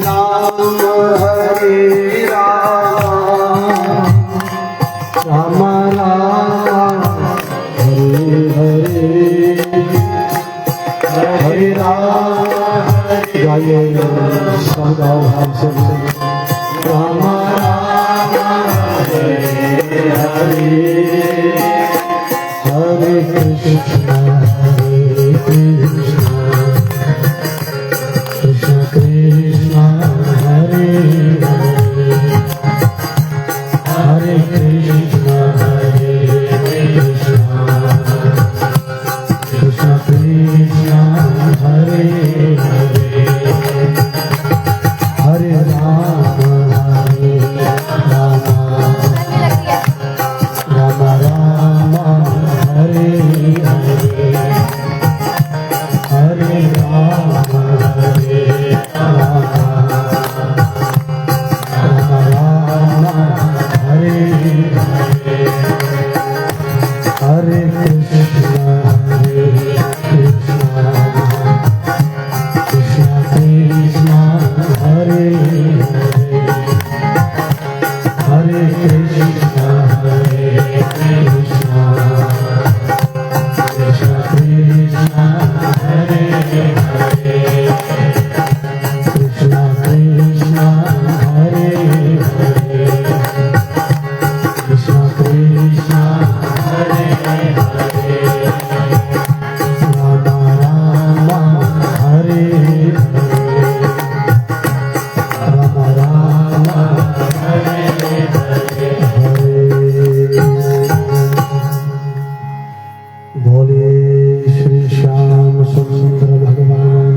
राम राम राम हरे हरे हरे राम गाइए सब गाओ हमसे राम राम हरे हरे हरे कृष्ण कृष्ण कृष्ण हरे हरे कृष्ण कृष्ण कृष्ण हरे हरे राम राम राम हरे हरे हरे राम हरे हरे कृष्ण कृष्ण कृष्ण हरे हरे कृष्ण कृष्ण कृष्ण हरे कृष्ण कृष्ण हरे कृष्ण कृष्ण हरे राम राम हरे राम राम हरे हरे बोले श्री श्याम सुंदर भगवान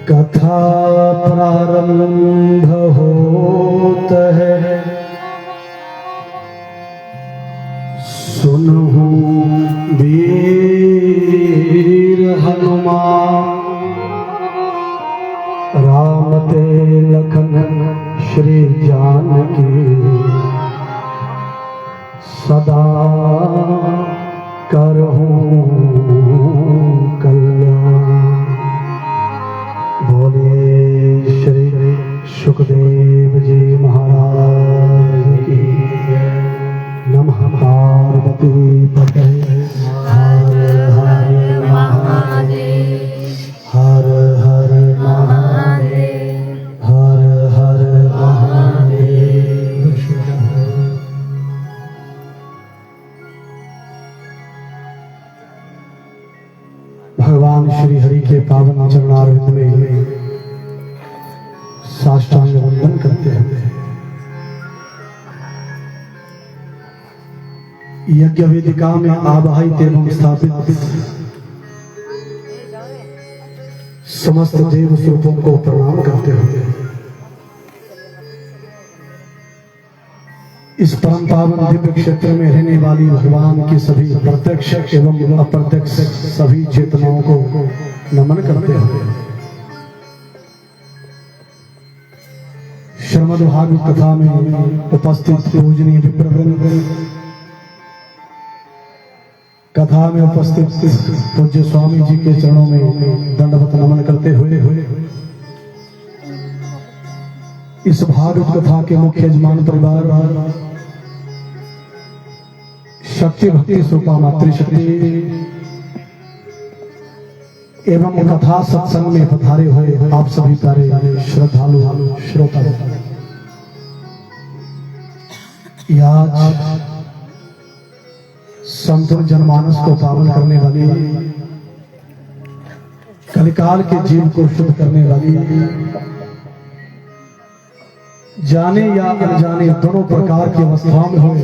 कथा प्रारंभ होत है सुनहु वीर हनुमान राम ते लखन श्री जानकी सदा करहूं कल्याण बोले श्री सुखदेव जी महाराज की नमः पार्वती पते हर हर महादेव हर हर महादेव हर हर महादेव। भगवान श्री हरि के पावन चरणारविंद में साष्टांग वंदन करते हैं। यज्ञ वेदिका में आवाहित एवं स्थापित समस्त देव स्वरूपों को प्रणाम करते हुए इस परम पावन दिव्य क्षेत्र में रहने वाली भगवान की सभी प्रत्यक्ष एवं अप्रत्यक्ष सभी चेतनाओं को नमन करते हुए श्रीमद् भागवत कथा में उपस्थित पूजनीय विप्रवृंद कथा में उपस्थित पूज्य स्वामी जी के चरणों में दंडवत नमन करते हुए इस भागवत कथा के मुख्य यजमान परिवार शक्ति भक्ति स्वरूपा मातृशक्ति एवं कथा सत्संग में पधारे हुए आप सभी प्यारे श्रद्धालु श्रोता आज संपूर्ण जनमानस को पावन करने वाली कलिकाल के जीव को शुद्ध करने वाली जाने या अनजाने दोनों प्रकार की अवस्थाओं में हुए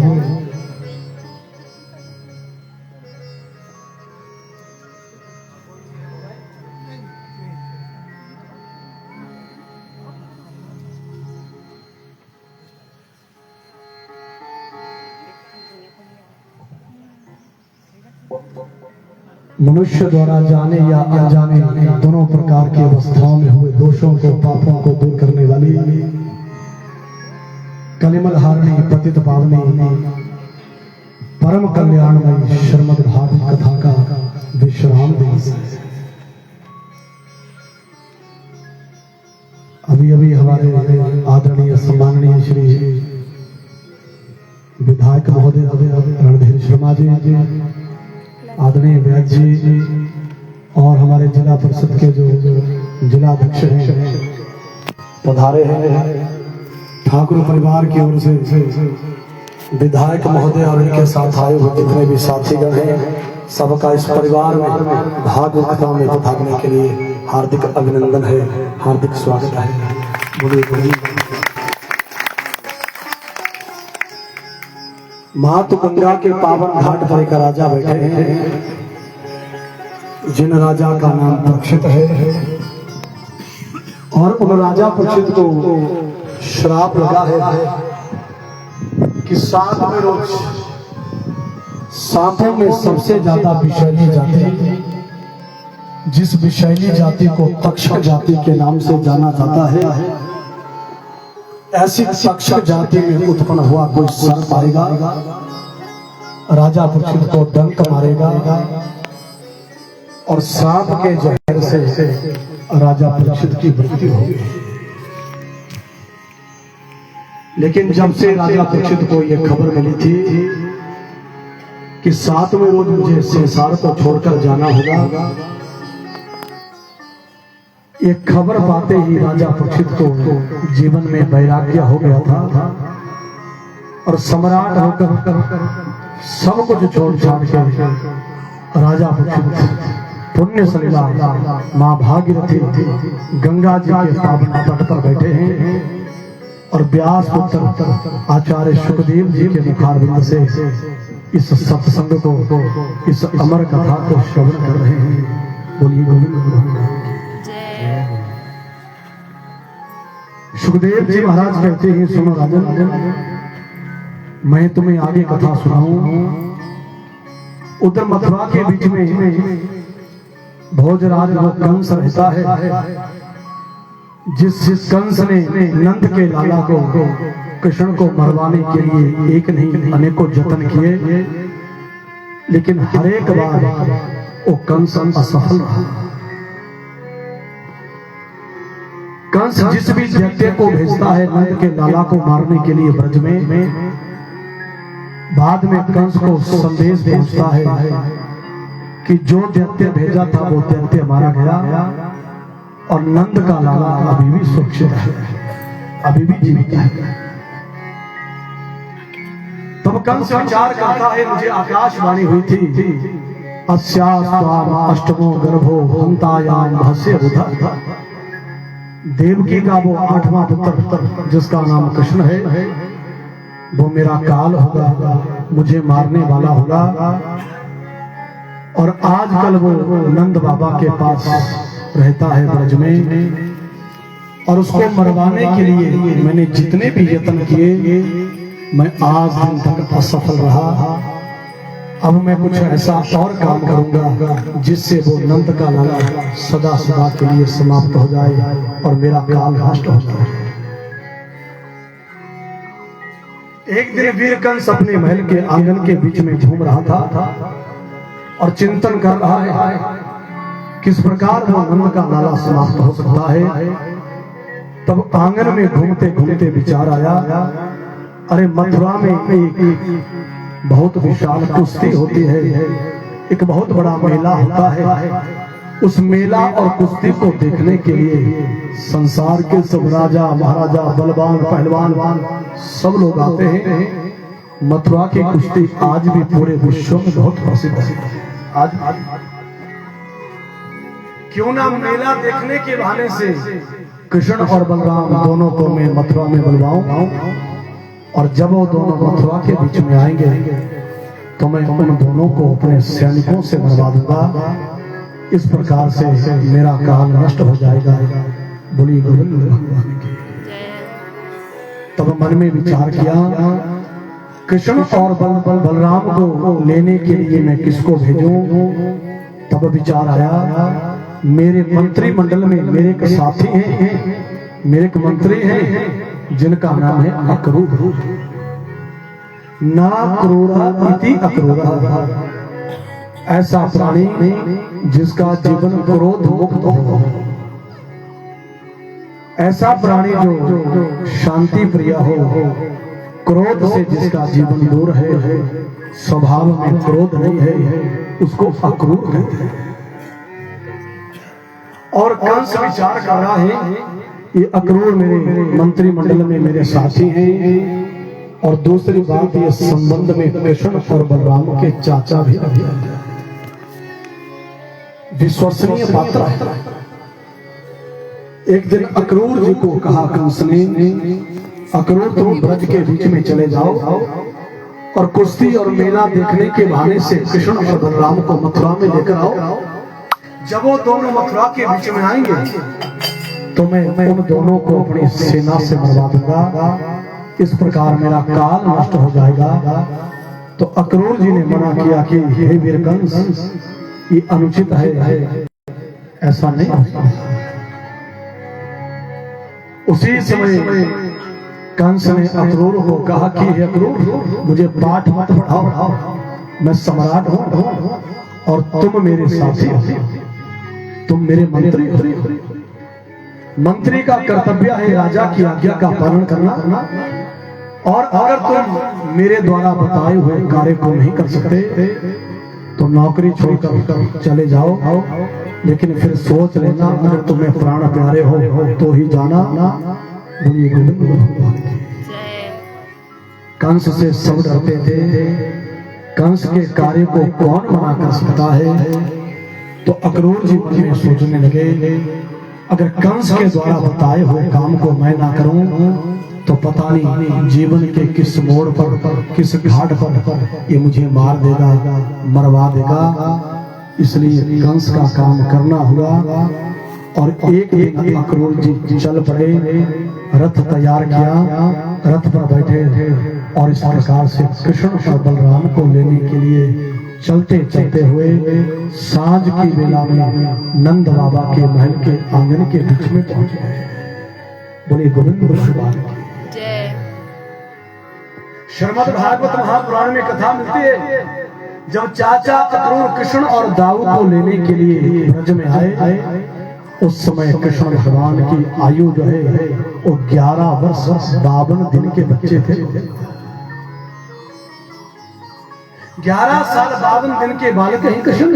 मनुष्य द्वारा जाने या अनजाने दोनों प्रकार की अवस्थाओं में हुए दोषों को पापों को दूर करने वाली कलिमल हारिणी पतित पावनी परम कल्याणमयी श्रीमद् भागवत कथा का विश्राम दिन अभी अभी हमारे आदरणीय सम्माननीय श्री विधायक महोदय रणधीर शर्मा जी, आदरणीय वैद्य जी और हमारे जिला परिषद के जो जिलाध्यक्ष हैं पधारे हैं। ठाकुर परिवार की ओर से विधायक महोदय और इनके साथ आए हुए जितने भी साथीगण हैं, सबका इस परिवार में भाग में पधारने के लिए हार्दिक अभिनंदन है, हार्दिक स्वागत है। बोलिए मातु गंगा के पावन घाट पर एक राजा बैठे हैं, जिन राजा का नाम परीक्षित है, और उन राजा परीक्षित को श्राप लगा है कि सात में रोज सांपों में सबसे ज्यादा विषैली जाति, जिस विषैली जाति को तक्षक जाति के नाम से जाना जाता है, ऐसी तक्षक जाति में उत्पन्न हुआ कोई सर्प आएगा, राजा परीक्षित को डंक मारेगा और सांप के जहर से राजा परीक्षित की मृत्यु होगी। लेकिन जब से राजा परीक्षित को यह खबर मिली थी कि सातवें रोज मुझे संसार को छोड़कर जाना होगा, एक खबर पाते ही राजा परीक्षित को जीवन में वैराग्य हो गया था और सम्राट होकर सब कुछ छोड़ छाड़ के राजा परीक्षित पुण्य सलिला मां भागीरथी गंगा जी के पावन तट पर बैठे हैं और व्यास पुत्र आचार्य सुखदेव जी के मुखारविंद से इस सत्संग को, इस अमर कथा को श्रवण कर रहे हैं। बोलिए बोलिए। सुखदेव जी महाराज कहते हैं, सुनो राजन, मैं तुम्हें आगे कथा सुनाऊं। उधर मथुरा के बीच में भोजराज कंस रहता है, जिस कंस ने नंद के लाला को कृष्ण को मरवाने के लिए एक नहीं अनेकों जतन किए, लेकिन हर एक बार वो कंस असफल रहा। कंस जिस भी दैत्य को भेजता है नंद के लाला को मारने के लिए ब्रज में, बाद में कंस को संदेश पहुंचता है कि जो दैत्य भेजा था वो दैत्य मारा गया और नंद का लाला अभी भी सुरक्षित है, अभी भी जीवित है। तब कंस विचार करता है, मुझे आकाशवाणी हुई थी, अस्यास्त्वाम अष्टमो गर्भो हंतायाम भस्य बुधा। देवकी का वो 8वां पुत्र जिसका नाम कृष्ण है, वो मेरा काल होगा, मुझे मारने वाला होगा। और आजकल वो नंद बाबा के पास रहता है ब्रज में, और उसको मरवाने के लिए मैंने जितने भी यत्न किए, मैं आज दिन तक असफल रहा। अब मैं कुछ ऐसा और काम करूंगा जिससे वो नंद का लाला सदा सदा के लिए समाप्त हो जाए और मेरा काल नष्ट हो जाए। एक दिन वीर कंस अपने महल के आंगन के बीच में घूम रहा था और चिंतन कर रहा है किस प्रकार वो नंद का लाला समाप्त हो सकता है। तब आंगन में घूमते घूमते विचार आया, अरे मथुरा में एक बहुत विशाल कुश्ती होती है, एक बहुत बड़ा मेला होता है। उस मेला और कुश्ती को देखने के लिए संसार के सब राजा महाराजा बलवान पहलवान सब लोग आते हैं। मथुरा की कुश्ती आज भी पूरे विश्व में बहुत प्रसिद्ध है। आज क्यों ना मेला देखने के बहाने से कृष्ण और बलराम दोनों को मैं मथुरा में बुलवाऊं, और जब वो दोनों मथुरा के बीच में आएंगे तो मैं उन दोनों को अपने सैनिकों से मरवा दूंगा। इस प्रकार से मेरा काल नष्ट हो जाएगा। बोली गोविंद भगवान की। तब मन में विचार किया, कृष्ण और बलराम को लेने के लिए मैं किसको भेजूं। तब विचार आया, मेरे मंत्रिमंडल में मेरे एक साथी हैं, मेरे एक मंत्री हैं जिनका नाम है अक्रूर। ना क्रूरा इति अक्रूरा, ऐसा प्राणी जिसका जीवन क्रोध मुक्त हो। ऐसा प्राणी जो शांति प्रिय हो, क्रोध से जिसका जीवन दूर है, स्वभाव में क्रोध नहीं है, उसको अक्रूर कहते हैं। और कंस विचार कर रहा है ये अक्रूर मेरे मंत्रिमंडल में मेरे साथी हैं, और दूसरी बात ये संबंध में कृष्ण और बलराम के चाचा भी विश्वसनीय पात्र है। एक दिन अक्रूर जी को कहा कंस ने, अक्रूर तुम ब्रज के बीच में चले जाओ और कुश्ती और मेला देखने के बहाने से कृष्ण और बलराम को मथुरा में लेकर आओ। जब वो दोनों मथुरा के बीच में आएंगे तो मैं उन दोनों को अपनी सेना से मरवा दूंगा, इस प्रकार मेरा काल नष्ट हो जाएगा। तो अक्रूर जी ने मना किया कि हे वीरकंस, ये अनुचित है, ऐसा नहीं होता। उसी समय कंस ने अक्रूर को कहा कि हे अक्रूर, मुझे पाठ मत पढ़ाओ, मैं सम्राट हूं और तुम मेरे साथी हो, तुम मेरे मंत्री हो। मंत्री का कर्तव्य है राजा की आज्ञा का पालन करना, और अगर तुम मेरे द्वारा बताए हुए कार्य को नहीं कर सकते तो नौकरी छोड़कर चले जाओ, लेकिन फिर सोच लेना अगर तुम्हें प्राण प्यारे हो तो ही जाना। बोलिए गोविंद भगवान की। कंस से सब डरते थे, कंस के कार्य को कौन मना कर सकता है। तो अक्रूर जी मन में सोचने लगे, अगर कंस के द्वारा बताए हुए काम को मैं ना करूं तो पता नहीं जीवन के किस मोड़ पर, किस घाट पर ये मुझे मार देगा, मरवा देगा। इसलिए कंस का काम करना हुआ। और एक दिन अक्रूर जी चल पड़े, रथ तैयार किया, रथ पर बैठे और इस प्रकार से कृष्ण और बलराम को लेने के लिए चलते चलते हुए सांझ की बेला में नंद बाबा के महल के आंगन के बीच में पहुंच गए। बोले गोविंद भगवान की। श्रीमद् भागवत महापुराण में कथा मिलती है, जब चाचा अक्रूर कृष्ण और दाऊ को लेने के लिए ब्रज में आए, उस समय कृष्ण भगवान की आयु जो है वो 11 वर्ष 52 दिन के बच्चे थे। 11 साल 52 दिन के बालक हैं कृष्ण,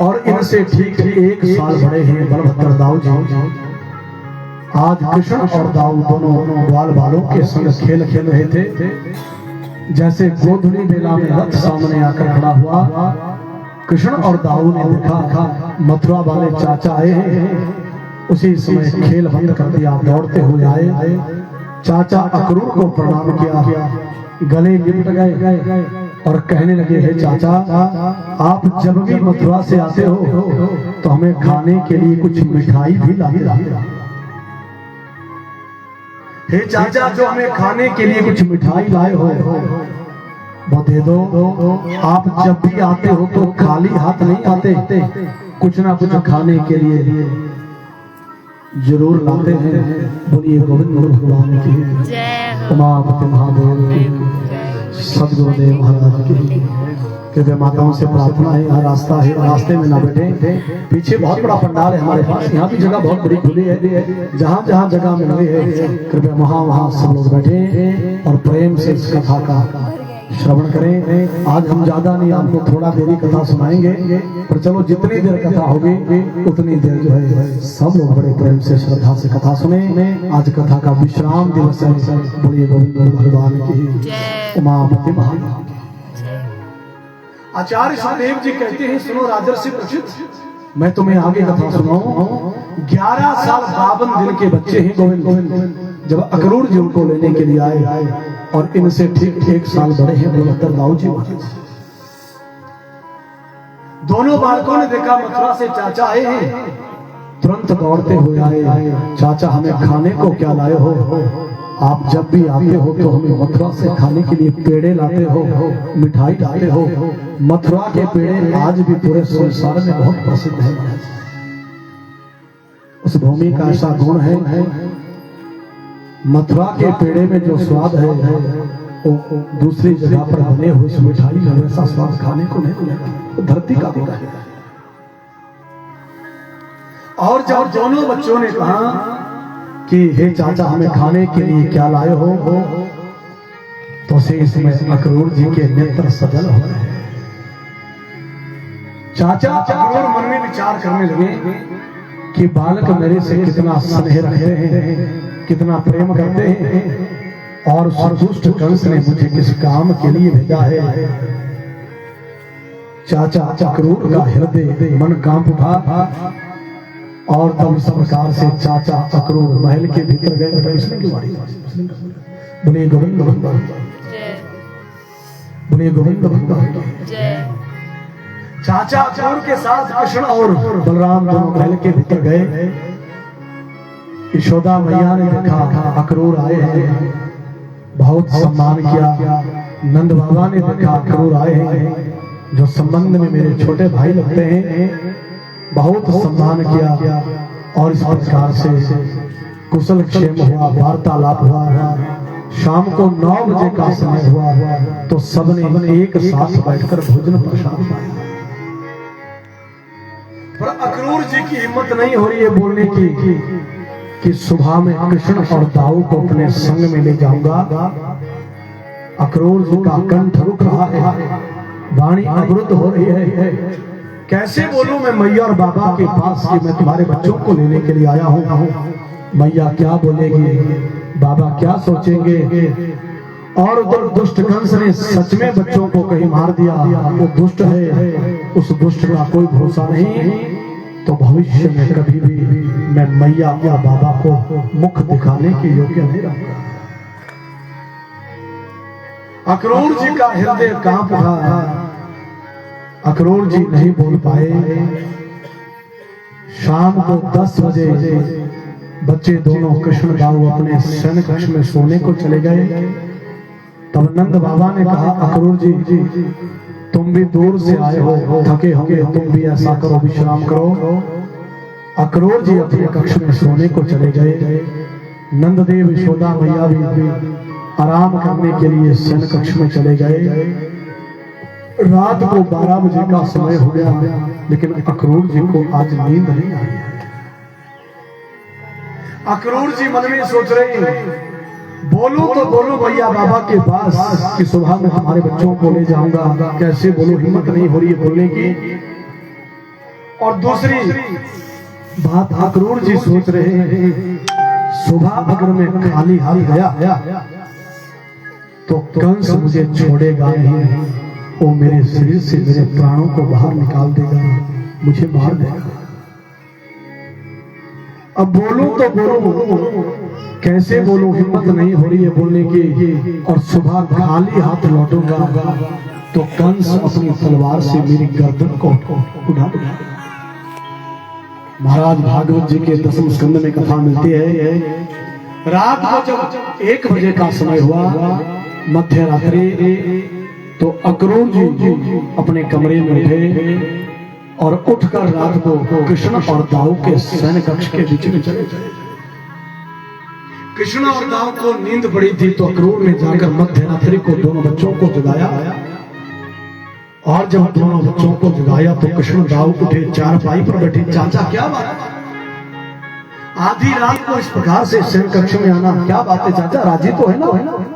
और इनसे ठीक 1 साल बड़े हैं बलभद्र दाऊ जी। आज कृष्ण और दाऊ दोनों ग्वाल बालों के संग खेल खेल रहे थे। जैसे गोधुली बेला में रथ सामने आकर खड़ा हुआ, कृष्ण और दाऊ ने देखा मथुरा वाले चाचा आए हैं। उसी समय खेल बंद कर दिया, दौड़ते हुए आए, चाचा अक्रूर को प्रणाम किया, गले लिपट गए और कहने लगे, हे चाचा, आप जब भी मथुरा से आते हो तो हमें खाने के लिए कुछ मिठाई भी लाते। हे चाचा, जो हमें खाने के लिए कुछ मिठाई लाए हो वो दे दो। आप जब भी आते हो तो खाली हाथ नहीं आते, कुछ ना कुछ खाने के लिए जरूर लाते हैं। बोलिए गोविंद भगवान की, उमापति महादेव की, सदगुरुदेव महाराज की। कृपया माताओं से प्रार्थना है, यहाँ रास्ता है, रास्ते में ना बैठे। पीछे बहुत बड़ा पंडाल है हमारे पास, यहाँ भी जगह बहुत बड़ी खुली है, जहाँ जहाँ जगह मिल रही है कृपया वहाँ सब लोग बैठे और प्रेम से इस कथा का श्रवण करें। आज हम ज्यादा नहीं, आपको थोड़ा देरी कथा सुनाएंगे, पर चलो जितनी देर कथा होगी उतनी देर जो है सब लोग बड़े प्रेम से श्रद्धा से कथा सुने। आज कथा का विश्राम दिवस है। बोलिए गोविंद भगवान की, उमापति महादेव। आचार्य सुखदेव जी कहते हैं, सुनो राजर्षि परीक्षित, मैं तुम्हें आगे कथा सुनाऊं। 11 साल 52 दिन के बच्चे हैं गोविंद, जब अक्रूर जी उनको लेने के लिए आए, और इनसे ठीक 1 साल बड़े हैं बलभद्र दाऊ जी। दोनों बालकों ने देखा मथुरा से चाचा आए हैं, तुरंत दौड़ते हुए आए, चाचा हमें खाने को क्या लाए हो? आप जब भी आते हो तो हमें मथुरा से खाने के लिए पेड़े लाते हो, मिठाई लाते हो। मथुरा के पेड़े आज भी पूरे संसार में बहुत प्रसिद्ध है। उस भूमि का ऐसा गुण है, मथुरा के पेड़े में जो स्वाद है वो दूसरी जगह पर बने हुए इस मिठाई में वैसा स्वाद खाने को नहीं मिलेगा। वो धरती का गुण है। और जब दोनों बच्चों ने कहा कि हे चाचा हमें खाने के लिए क्या लाए हो, तो से इसमें अक्रूर जी के नेत्र सजल हो रहे हैं। चाचा अक्रूर मन में विचार करने लगे कि बालक मेरे से कितना स्नेह रखते हैं, कितना प्रेम करते हैं, और उस दुष्ट कंस ने मुझे किस काम के लिए भेजा है। चाचा अक्रूर का हृदय मन कांप उठा और तब इस प्रकार से चाचा अक्रूर महल के भीतर गए। बोले गोविंद बोले गोविंद चाचा अक्रूर के साथ कृष्ण और बलराम दोनों महल के भीतर गए। यशोदा मैया ने देखा अक्रूर आए हैं, बहुत सम्मान किया। नंद बाबा ने देखा अक्रूर आए हैं, जो संबंध में मेरे छोटे भाई लगते हैं, बहुत सम्मान किया। और इस प्रकार से कुशल क्षेम हुआ, वार्तालाप हुआ। शाम को 9 बजे का समय हुआ तो सबने एक साथ बैठकर भोजन प्रसाद पाया। पर अक्रूर जी की हिम्मत नहीं हो रही है बोलने की कि सुबह में कृष्ण और दाऊ को अपने संग में ले जाऊंगा। अक्रूर जी का कंठ रुक रहा है, वाणी अवरुद्ध हो रही है। कैसे बोलूं मैं मैया और बाबा के पास कि मैं तुम्हारे बच्चों को लेने के लिए आया हूं। मैया क्या बोलेगी, बाबा क्या सोचेंगे। और उधर दुष्ट कंस ने सच में बच्चों को कहीं मार दिया, वो दुष्ट है, उस दुष्ट का कोई भरोसा नहीं। तो भविष्य में कभी भी मैं मैया या बाबा को मुख दिखाने के योग्य नहीं रहूंगा। अक्रूर जी का हृदय कांप उठा। अक्रूर जी नहीं बोल पाए। शाम को 10 बजे बच्चे दोनों कृष्ण दाऊ अपने शयन कक्ष में सोने को चले गए। तब नंद बाबा ने कहा अक्रूर जी तुम भी दूर से आए हो, थके होंगे, तुम भी ऐसा करो, विश्राम करो। अक्रूर जी अपने कक्ष में सोने को चले गए। नंददेव यशोदा मैया भी आराम करने के लिए शयन कक्ष में चले गए। रात को 12 बजे का समय हो गया, लेकिन अक्रूर जी को आज नींद नहीं आई है। अक्रूर जी मन में सोच रहे हैं बोलूं तो बोलूं भैया बाबा के पास कि सुबह में हमारे बच्चों को ले जाऊंगा। कैसे बोलूं, हिम्मत नहीं हो रही है बोलने की। और दूसरी बात अक्रूर जी सोच रहे हैं सुबह अगर मैं खाली हाथ गया तो कंस मुझे छोड़ेगा नहीं, वो मेरे शरीर से मेरे प्राणों को बाहर निकाल देगा, मुझे मार देगा। अब बोलूं तो बोलूं, कैसे बोलूं, हिम्मत नहीं हो रही है बोलने की। और सुबह खाली हाथ लौटूंगा तो कंस अपनी तलवार से मेरी गर्दन को उड़ा देगा। महाराज भागवत जी के 10वें स्कंद में कथा मिलती है। रात को जब 1 बजे का समय हुआ, मध्य रात्रि, तो अक्रूर जी अपने कमरे में उठे और उठकर रात को कृष्ण और दाऊ के शयन कक्ष के बीच में चले गए। कृष्ण और दाऊ को नींद पड़ी थी तो अक्रूर ने जाकर मध्य रात्रि को दोनों बच्चों को जगाया। और जब दोनों बच्चों को जगाया तो कृष्ण दाऊ उठे, चारपाई पर बैठे। चाचा क्या बात है, आधी रात को इस प्रकार से शयन कक्ष में आना, क्या बात है चाचा, राजी तो है ना,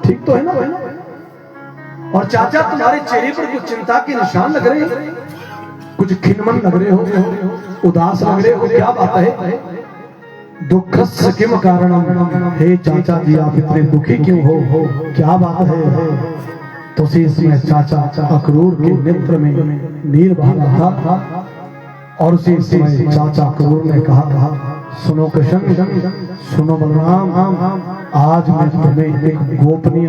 ठीक तो है ना। और चाचा तुम्हारे चेहरे पर कुछ चिंता के निशान लग रहे हैं, कुछ खिन्नमन लग रहे हो, उदास लग रहे हो, क्या बात है। दुखस्य किम कारणम, हे चाचा जी आप इतने दुखी क्यों हो, क्या बात है। तो इसमें चाचा अक्रूर के नेत्र में नीर बह रहा था। और उसी समय चाचा अक्रूर ने कहा सुनो कृष्ण, सुनो बलराम, आज मैं तुम्हें एक गोपनीय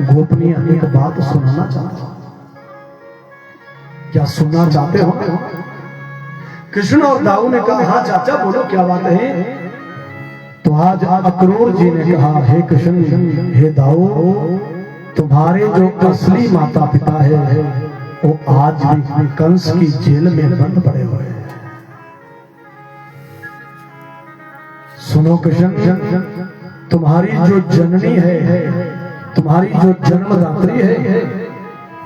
गोपनीय एक बात सुनाना चाहता हूं, क्या सुनना चाहते हो। कृष्ण और दाऊ ने कहा हाँ चाचा बोलो क्या बात है। तो आज अक्रूर जी ने कहा हे कृष्ण, हे दाऊ, तुम्हारे जो असली माता पिता है वो आज भी कंस की जेल में बंद पड़े हुए हैं। सुनो कृष्ण, तुम्हारी जो जननी है, तुम्हारी जो जन्मदात्री है,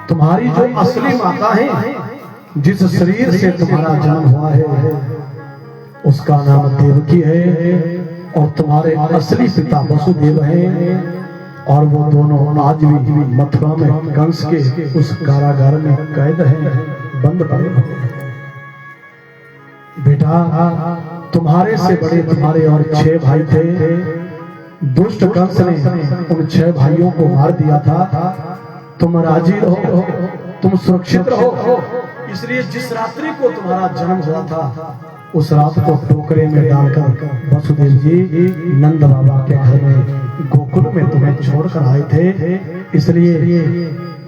तुम्हारी जो असली माता है, जिस शरीर से तुम्हारा जन्म हुआ है, उसका नाम देवकी है। और तुम्हारे असली पिता वसुदेव हैं, और वो दोनों आज भी मथुरा में कंस के उस कारागार में कैद हैं, बंद पड़े हुए हैं। बेटा, तुम्हारे से बड़े तुम्हारे और 6 भाई थे। दुष्ट कंस ने उन 6 भाइयों को मार दिया था। तुम राजी रहो, तुम सुरक्षित रहो। इसलिए जिस रात्रि को तुम्हारा जन्म हुआ था, उस रात को टोकरे में डालकर वसुदेव जी नंद बाबा के घर में गोकुल में तुम्हें छोड़कर आए थे। इसलिए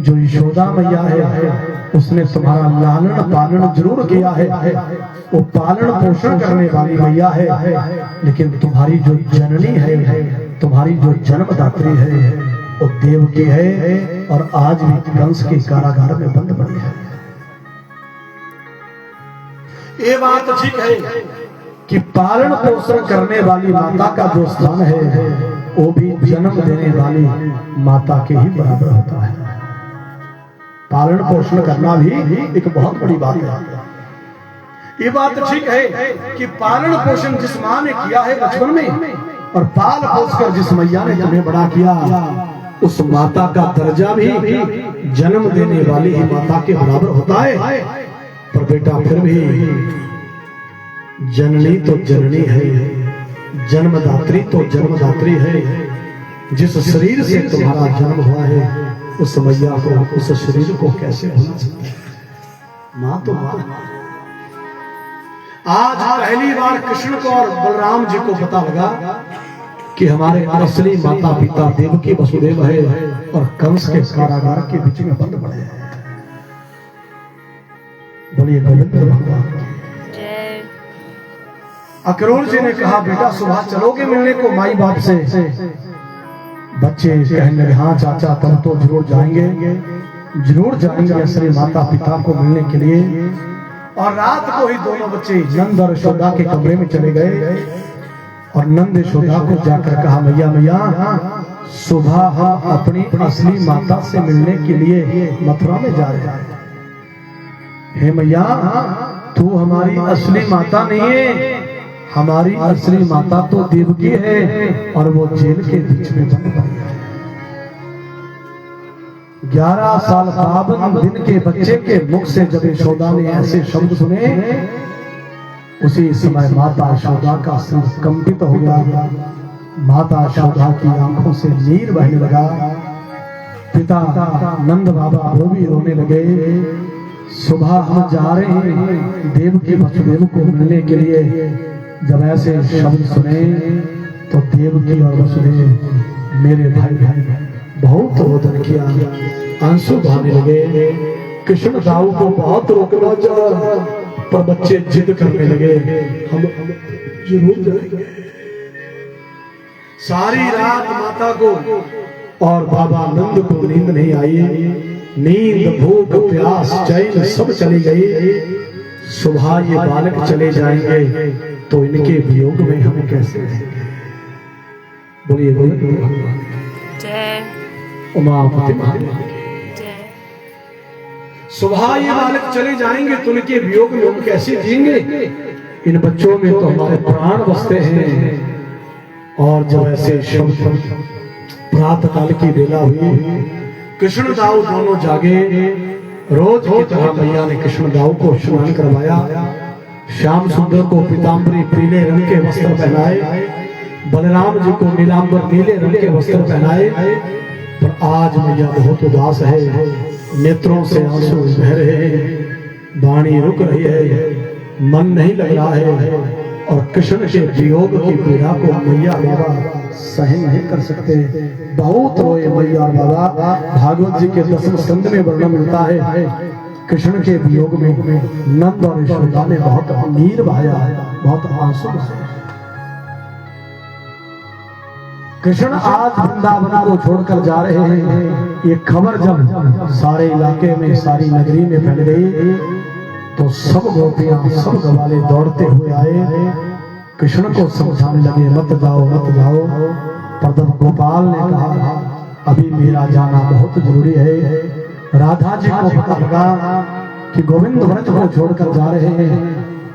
जो यशोदा मैया है, उसने तुम्हारा लालन पालन जरूर किया है, वो पालन पोषण करने वाली मैया है। लेकिन तुम्हारी जो जननी है, तुम्हारी जो जन्मदात्री है, वो देवकी है, और आज भी कंस के कारागार में बंद पड़ी है। ये बात ठीक है कि पालन पोषण करने वाली माता का जो स्थान है, वो भी जन्म देने वाली माता के ही बराबर होता है। पालन पोषण करना भी एक बहुत बड़ी बात है। ये बात ठीक है कि पालन पोषण जिस माँ ने किया है बचपन में, और पाल पोष कर जिस मैया ने तुम्हें बड़ा किया, उस माता का दर्जा भी जन्म देने वाली ही माता के बराबर होता है। पर बेटा, फिर भी जननी तो जननी है, जन्मदात्री तो जन्मदात्री है। जिस शरीर से तुम्हारा जन्म हुआ है, उस मैया को, उस शरीर को कैसे भूल सकते हैं? माँ तो माँ। आज पहली बार कृष्ण को और बलराम जी को पता लगा कि हमारे असली माता पिता देवकी वसुदेव है, और कंस के कारागार के बीच में बंद पड़े हैं। बोलिए गोविंद भगवान की जय। अक्रूर जी ने कहा, बेटा सुबह चलोगे मिलने को माई बाप से? बच्चे कहने लगे, हाँ चाचा, तुम तो जरूर जाएंगे, जरूर जाएंगे असली माता पिता को मिलने के लिए। और रात को ही दोनों बच्चे नंद और यशोदा के कमरे में चले गए, और नंद यशोदा को जाकर कहा, मैया मैया, सुबह हम अपनी असली माता से मिलने के लिए मथुरा में जा रहे हैं। हे मैया, तू हमारी असली माता नहीं है, हमारी असली माता तो देवकी है, और वो जेल के बीच में बंद पड़ी है। 11 साल पावन दिन के बच्चे के मुख से जब यशोदा ने ऐसे शब्द सुने, उसी समय माता यशोदा का सिर कंपित हो गया। माता यशोदा की आंखों से नीर बहने लगा। पिता नंद बाबा वो भी रोने लगे। सुबह हम जा रहे हैं देवकी वसुदेव को मिलने के लिए। जब ऐसे शब्द सुने तो देवकी और वसुदेव मेरे भाई बहुत रोदन किया, आंसू बहाने लगे। कृष्ण दाऊ को बहुत रोकना चाहा, पर बच्चे जिद करने लगे, हम जरूर जाएंगे। सारी रात माता को और बाबा नंद को नींद नहीं आई। नींद, भूख, प्यास, चैन सब चली गई। सुबह ये बालक चले जाएंगे तो इनके वियोग में हम कैसे रहेंगे? बोलिए गोविंद भगवान जय। उमापति महादेव जय। सुबह ये बालक चले जाएंगे तो इनके वियोग में हम कैसे जिएंगे? इन बच्चों में तो हमारे प्राण बसते हैं। और जब ऐसे शब्द प्रातः काल की बेला हुई, कृष्ण दाऊ दोनों जागे। रोज की तरह मैया ने कृष्ण दाऊ को स्नान करवाया। श्याम सुंदर को पीताम्बरी पीले रंग के वस्त्र पहनाए, बलराम जी को नीलांबर नीले रंग के वस्त्र पहनाए। पर आज मैया बहुत उदास है, नेत्रों से आंसू बह रहे हैं, वाणी रुक रही है, मन नहीं लग रहा है। और कृष्ण के वियोग की पीड़ा को मैया बाबा सहन नहीं कर सकते। बहुत रोए मैया बाबा। भागवत जी के 10वें स्कंद में वर्णन मिलता है, कृष्ण के वियोग में नंद और यशोदा ने बहुत नीर बहाया, बहुत आंसू बहाए। कृष्ण आज वृंदावन को छोड़कर जा रहे हैं। ये खबर जब सारे इलाके में, सारी नगरी में फैल गई, तो सब गोपियां, सब गवाले दौड़ते हुए आए, कृष्ण को समझाने लगे, मत जाओ मत जाओ। पर जब गोपाल ने कहा, अभी मेरा जाना बहुत जरूरी है, राधा जी को पता लगा कि गोविंद व्रज को छोड़कर जा रहे हैं,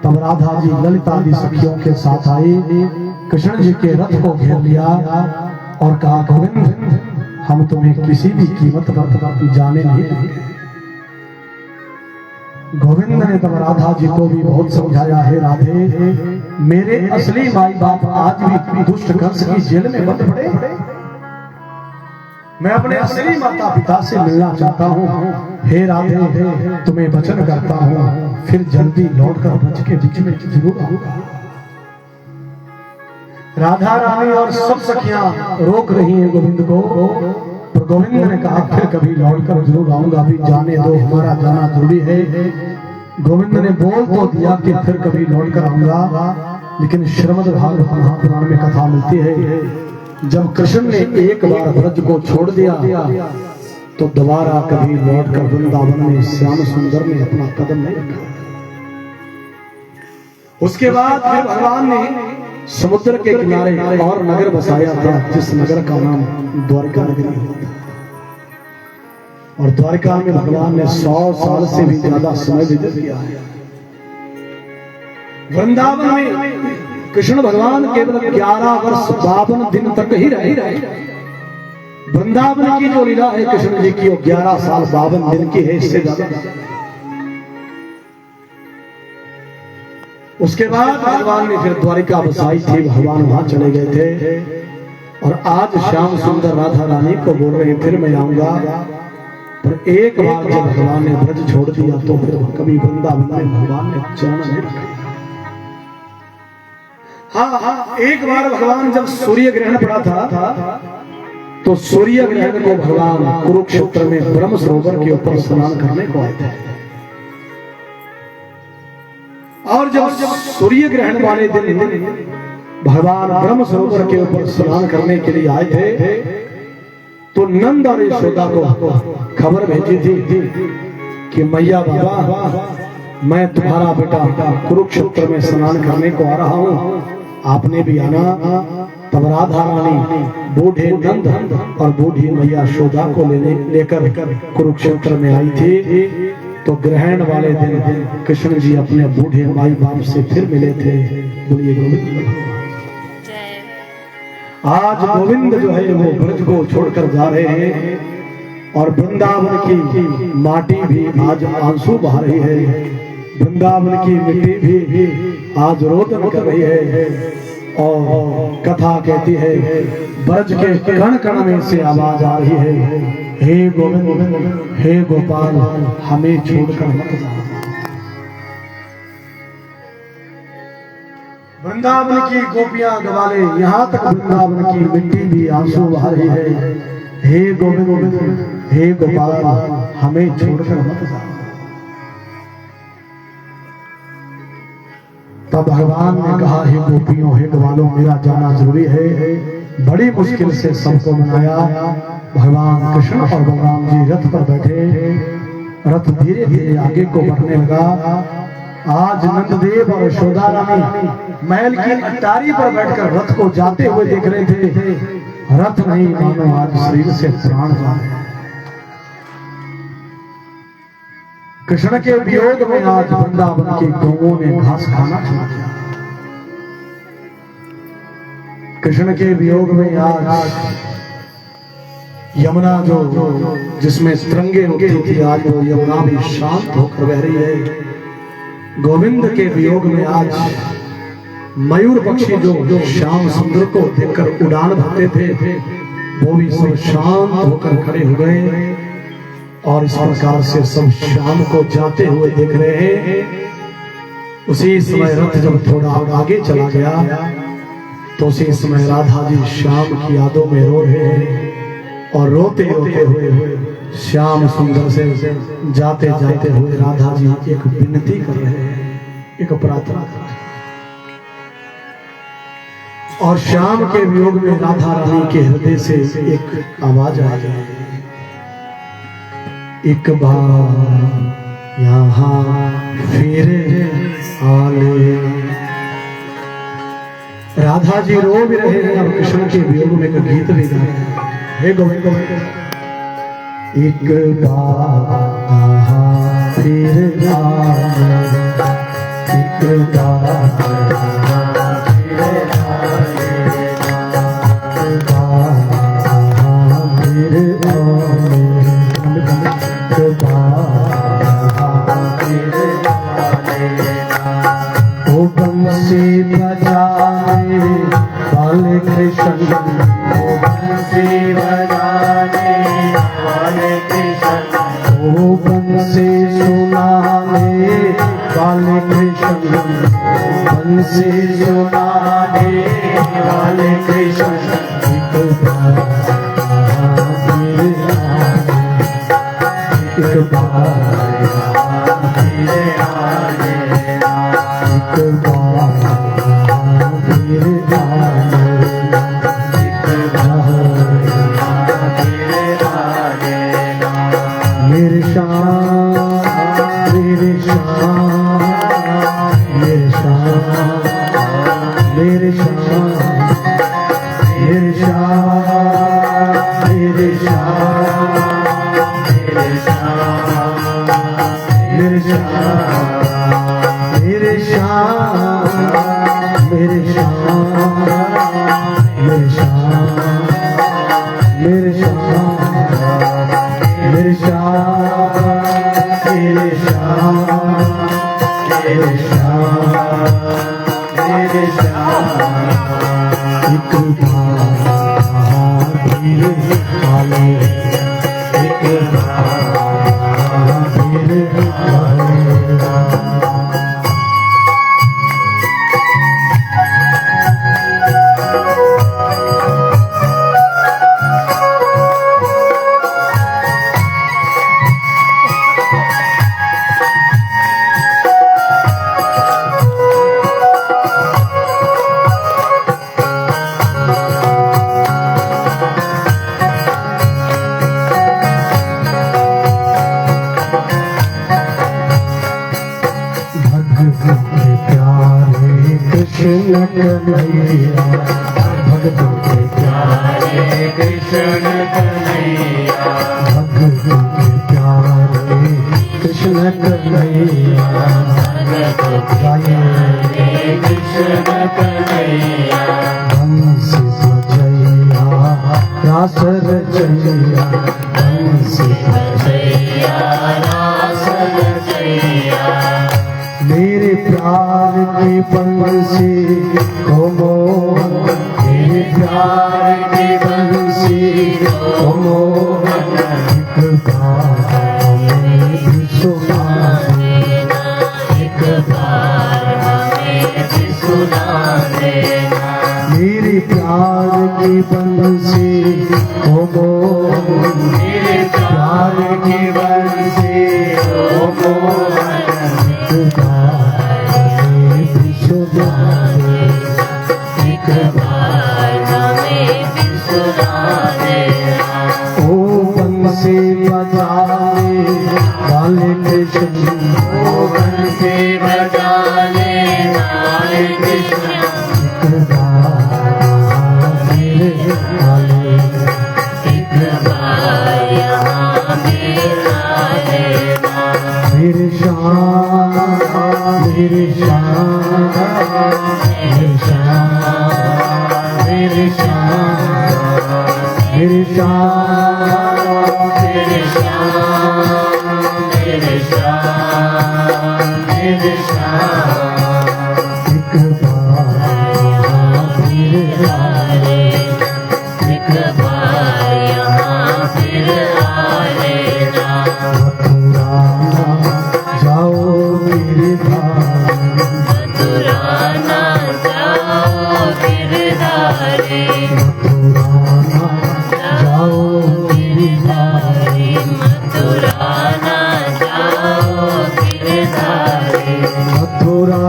तब राधा जी ललिता जी सखियों के साथ आई कृष्ण जी के रथ को घेर लिया और कहा, गोविंद हम तुम्हें किसी भी कीमत पर जाने नहीं देंगे। गोविंद ने तब राधा जी को भी बहुत समझाया, है राधे, मेरे असली माई बाप आज भी दुष्ट कंस की जेल में बंद पड़े। मैं अपने असली माता पिता से मिलना चाहता हूँ। हे राधे, तुम्हें वचन करता हूँ, फिर जल्दी लौटकर ब्रज के बीच में जरूर आऊंगा। राधा रानी और सब सखियां रोक रही हैं गोविंद को, पर गोविंद ने कहा, फिर कभी लौटकर जरूर आऊंगा, अभी जाने दो, हमारा जाना जरूरी है। गोविंद ने बोल तो दिया कि फिर कभी लौटकर आऊंगा, लेकिन श्रीमद् भागवत महापुराण में कथा मिलती है, जब कृष्ण ने एक बार ब्रज को छोड़ दिया तो दोबारा कभी लौटकर वृंदावन में श्याम सुंदर ने अपना कदम नहीं रखा। उसके बाद फिर भगवान ने समुद्र के किनारे और नगर बसाया था, जिस नगर का नाम द्वारिका नगरी होता। और द्वारिका में भगवान ने 100 साल से भी ज्यादा समय व्यतीत किया है। वृंदावन में कृष्ण भगवान केवल 11 वर्ष 52 दिन तक ही रहे। वृंदावन की जो लीला है कृष्ण जी की, वो 11 साल 52 दिन की है, इससे ज्यादा। उसके बाद भगवान ने फिर द्वारिका बसाई थी, भगवान वहां चले गए थे। और आज श्याम सुंदर राधा रानी को बोल रहे हैं, फिर मैं आऊंगा। पर एक बार जब भगवान ने ब्रज छोड़ दिया तो फिर कभी वृंदावन में भगवान ने चरण नहीं रखा। हाँ, एक बार भगवान जब सूर्य ग्रहण पड़ा था तो सूर्य ग्रहण को भगवान कुरुक्षेत्र में ब्रह्म सरोवर के ऊपर स्नान करने को आए थे। और जब सूर्य ग्रहण वाले दिन भगवान ब्रह्म सरोवर के ऊपर स्नान करने के लिए आए थे तो नंद और यशोदा को खबर भेजी थी कि मैया बाबा, मैं तुम्हारा बेटा कुरुक्षेत्र में स्नान करने को आ रहा हूँ, आपने भी आना। तब राधा रानी बूढ़े नंद और बूढ़ी मैया यशोदा को लेकर कुरुक्षेत्र में आई थी। तो ग्रहण वाले दिन कृष्ण जी अपने बूढ़े माई बाप से फिर मिले थे। बोलिए गोविंद। आज गोविंद जो है वो ब्रज को छोड़कर जा रहे हैं और वृंदावन की माटी भी आज आंसू बहा रही है, वृंदावन की मिट्टी भी आज रोदन कर रही है। और कथा कहती है, ब्रज के कण कण में से आवाज आ रही है, हे गोविंद, हे गोपाल, हमें छोड़कर मत जाओ। वृंदावन की गोपियां गवाले, यहाँ तक वृंदावन की मिट्टी भी आंसू बहा रही है, हे गोविंद, हे गोपाल, हमें छोड़कर मत जाओ। तब भगवान ने कहा, हे गोपियों, हे ग्वालों, मेरा जाना जरूरी है। बड़ी मुश्किल से सबको मनाया। भगवान कृष्ण और बलराम जी रथ पर बैठे, रथ धीरे धीरे आगे को बढ़ने लगा। आज नंददेव और यशोदा रानी महल की अटारी पर बैठकर रथ को जाते हुए देख रहे थे। रथ नहीं मानो आज शरीर से प्राण जा रहे हैं। कृष्ण के वियोग में आज वृंदावन की गौओं ने घास खाना छोड़ दिया। कृष्ण के वियोग में आज यमुना जो जिसमें तरंगे होती थी, आज वो यमुना भी शांत होकर बह रही है। गोविंद के वियोग में आज मयूर पक्षी जो श्याम सुंदर को देखकर उड़ान भरते थे, वो भी सब शांत होकर खड़े हो गए। और इस प्रकार से सब श्याम को जाते हुए देख रहे हैं। उसी समय रथ जब थोड़ा आगे चला गया तो उसी समय राधा जी श्याम की यादों में रो रहे हैं। और रोते रोते हुए श्याम सुंदर से जाते जाते हुए राधा जी एक विनती कर रहे हैं, एक प्रार्थना कर रहे हैं। और श्याम के वियोग में राधा रानी के हृदय से एक आवाज आ गई, एक बार यहाँ फिर आले। राधा जी रो भी रहे हैं और कृष्ण के वियोग में एक गीत भी गा रहे हैं, हे गोविंद, एक बार यहाँ फिर आले, एक बार यहाँ फिर आले। बजाने वाले कृष्ण, ओ बंसी बजाने वाले कृष्ण, ओ बंसी सुनाने वाले कृष्ण, बंसी सुनाने वाले कृष्ण, एक बार मेरे आने, एक बार मेरे आने, एक बार मेरे आने, एक बार मेरे आने, मेरे श्याम, मेरे श्याम, मेरे श्याम, मेरे श्याम, मेरे श्याम, मेरे श्याम, मेरे श्याम, मेरे श्याम, मेरे श्याम, मेरे श्याम, मेरे श्याम, मेरे श्याम, मेरे श्याम, मेरे श्याम, मेरे श्याम, मेरे श्याम, एक बार मेरे आने, एक बार मेरे आने। कृष्ण कन्हैया, भक्तों के प्यारे कृष्ण कन्हैया, भक्तों के प्यारे कृष्ण कन्हैया, प्यारे कृष्ण कन्हैया, हंस बजैया रास रचैया, हंस जैया रास रचैया, मेरे प्यार की बंसी को मोहन, मेरे प्यार की बंसी को मोहन, एक बार हमें भी सुना देना, एक बार हमें भी सुना देना, मेरे प्यार की बंसी को मोहन, मेरे प्यार की बंसी को मोहन, एक बार हमें भी सुना देना, एक बार हमें भी सुना देना, ओ बंसी बजाने वाले कृष्ण, ओ बंसी बजाने वाले कृष्ण, एक बार मेरे आने, एक बार यहाँ मेरा लेना, मेरे श्याम, मेरे श्याम, मेरे श्याम, मेरे श्याम, मेरे श्याम, मेरे श्याम, मेरे श्याम, मेरे श्याम, एक बार मेरे आने, एक बार यहाँ फिर आ लेना, मथुरा जाओ गिरधारी, मथुरा ना जाओ गिरधारी, मथुरा जाओ गिरधारी, मथुरा ना जाओ गिरधारी, मथुरा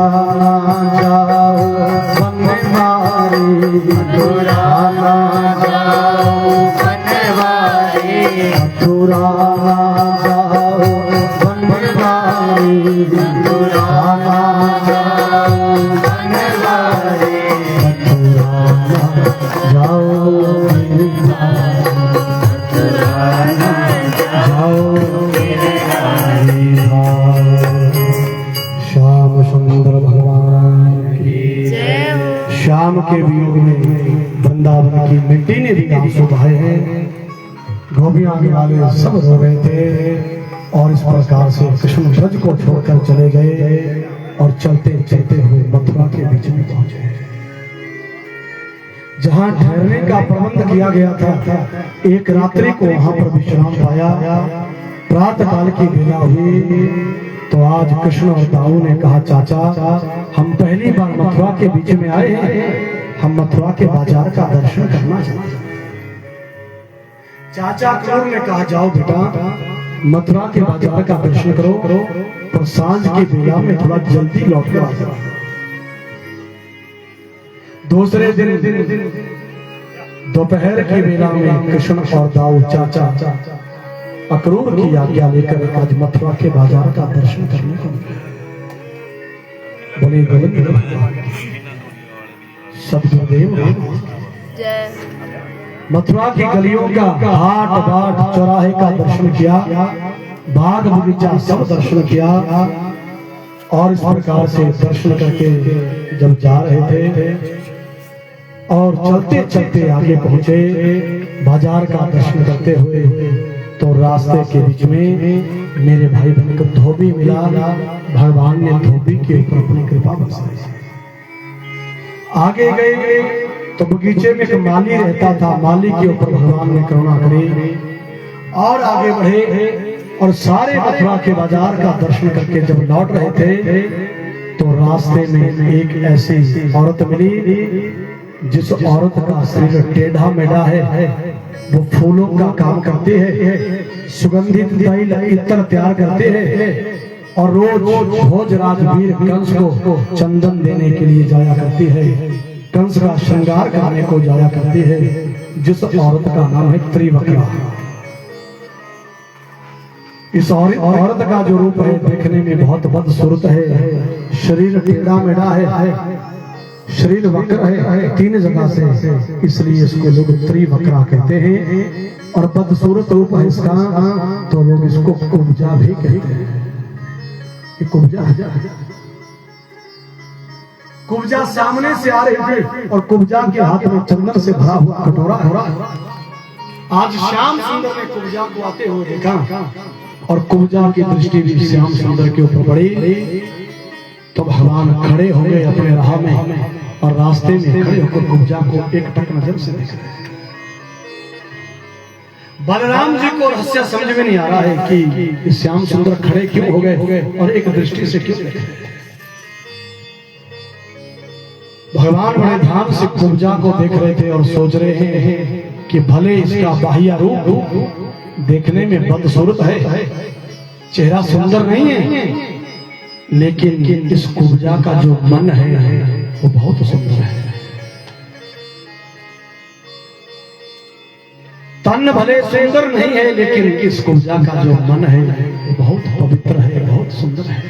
जाओ बनवारी, मथुरा ना जाओ बनवारी, मथुरा जाओ बनवारी, मथुरा ना जाओ बनवारी, मथुरा जाओ गिरधारी, मथुरा ना जाओ गिरधारी। श्याम सुंदर भगवान की जय हो। श्याम के वियोग में वृंदावन की मिट्टी ने भी आंसू बहाए हैं, गोपियां वाले सब रो रहे थे और इस प्रकार से कृष्ण ब्रज को छोड़कर चले गए और चलते चलते हुए मथुरा के बीच में पहुंचे, जहां ठहरने का प्रबंध किया गया था। एक रात्रि को वहां पर विश्राम पाया। प्रातः काल की बेला हुई तो आज कृष्ण और दाऊ ने कहा, चाचा हम पहली बार मथुरा के बीच में आए हैं, हम मथुरा के बाजार का दर्शन करना चाहते हैं। चाचा क्रूर ने कहा, जाओ बेटा मथुरा के बाजार का दर्शन करो, पर सांझ की बेला में थोड़ा जल्दी लौट कर आ जाओ। दूसरे दिन दोपहर की बेला में कृष्ण और दाऊ चाचा अक्रूर की आज्ञा लेकर आज मथुरा के बाजार का दर्शन करने को मिले। बोले गोविंद सदगुरुदेव जय मथुरा की गलियों का हाट बाट चौराहे का दर्शन किया, बाग बगीचा सब दर्शन किया। और इस प्रकार से दर्शन करके जब जा रहे थे और चलते चलते आगे पहुंचे बाजार का दर्शन करते हुए, तो रास्ते के बीच में मेरे भाई बहन को धोबी मिला। भगवान ने धोबी के ऊपर अपनी कृपा बरसाई। आगे गए तो बगीचे में एक माली रहता था, माली के ऊपर भगवान ने करुणा करी। और आगे बढ़े और सारे मथुरा के बाजार का दर्शन करके जब लौट रहे थे तो रास्ते में एक ऐसी औरत मिली जिस औरत का शरीर टेढ़ा मेढ़ा है। वो फूलों का काम करते हैं, सुगंधित तैल इत्र तैयार करते हैं और रोज भोज राजवीर कंस को चंदन देने के लिए जाया करती है, कंस का श्रृंगार करने को जाया करती है, जिस औरत का नाम है त्रिवक्रा। इस औरत का जो रूप है देखने में बहुत बदसूरत है, शरीर टेढ़ा मेढ़ा है, शरीर वक्र है 3 जगह से, इसलिए इसको लोग त्रिवक्रा कहते हैं। और बदसूरत रूप है इसका तो लोग इसको कुब्जा भी कहते हैं। ये कुब्जा सामने से आ रही थी और कुब्जा के हाथ में चंदन से भरा हुआ कटोरा है। आज श्याम सुंदर ने कुब्जा को आते हुए देखा और कुब्जा की दृष्टि भी श्याम सुंदर के ऊपर पड़ी। तो भगवान खड़े हो गए अपने राह में और रास्ते में खड़े होकर कुब्जा को एक टक नजर से देख रहे। बलराम जी को रहस्य समझ में नहीं आ रहा है कि श्याम सुंदर खड़े क्यों हो गए और एक दृष्टि से क्यों देख रहे। भगवान बड़े ध्यान से कुब्जा को देख रहे थे और सोच रहे हैं कि भले इसका बाह्य रूप देखने में बदसूरत है, चेहरा सुंदर नहीं है, लेकिन इस कुब्जा का जो मन है वो बहुत सुंदर है। तन भले सुंदर नहीं है, लेकिन इस कुब्जा का जो मन है वो बहुत पवित्र है, बहुत सुंदर है।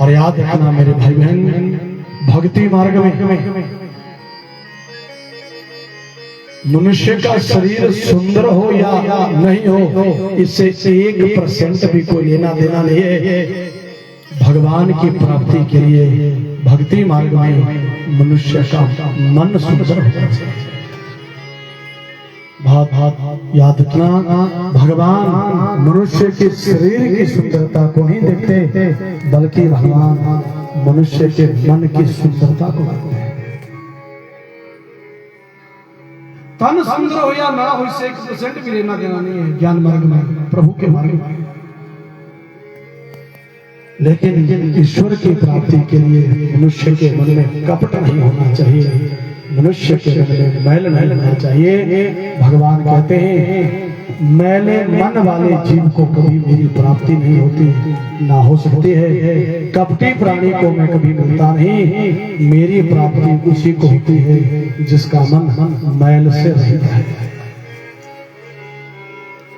और याद रखना मेरे भाई बहन, भक्ति मार्ग में मनुष्य का शरीर सुंदर हो या नहीं हो, इससे 1% भी कोई लेना देना नहीं है। भगवान की प्राप्ति के लिए भक्ति मार्ग में मनुष्य का मन सुंदर होना चाहिए। बहुत याद रखना, भगवान मनुष्य के शरीर की सुंदरता को नहीं देखते, बल्कि भगवान मनुष्य के मन की सुंदरता को देखते हैं। तन सुंदर हो या ना हो, इससे 1% भी लेना देना नहीं है ज्ञान मार्ग में, प्रभु के मार्ग में। लेकिन ईश्वर की प्राप्ति के लिए मनुष्य के मन में कपट नहीं होना चाहिए, मनुष्य के मन में मैल नहीं होना चाहिए। भगवान कहते हैं, मैले मन वाले जीव को कभी मेरी प्राप्ति नहीं होती, ना हो सकती है। कपटी प्राणी को मैं कभी मिलता नहीं, मेरी प्राप्ति उसी को होती है जिसका मन मैल से रहित है।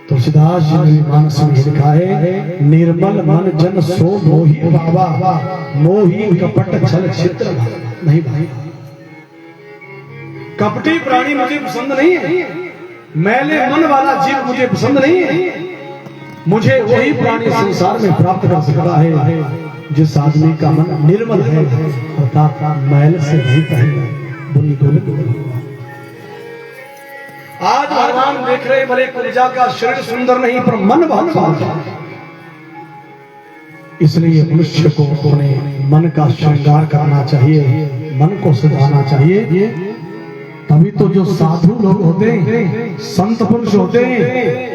तुलसीदास जी ने मानस में लिखा है, निर्मल मन जन सो मोही बाबा, मोही कपट छल छिद्र नहीं भाई। कपटी प्राणी मुझे पसंद नहीं है, मैले मन वाला जीव मुझे पसंद नहीं है। मुझे वही प्राणी संसार में प्राप्त कर सकता है जिस आदमी का मन निर्मल है, अर्थात मैल से रहित है। बुरी गोविंद आज भगवान देख रहे, भले कुब्जा का शरीर सुंदर नहीं पर मन बहुत सुंदर है। इसलिए मनुष्य को अपने मन का श्रृंगार करना चाहिए, मन को सजाना चाहिए। तभी तो जो साधु लोग होते हैं, संत पुरुष होते हैं,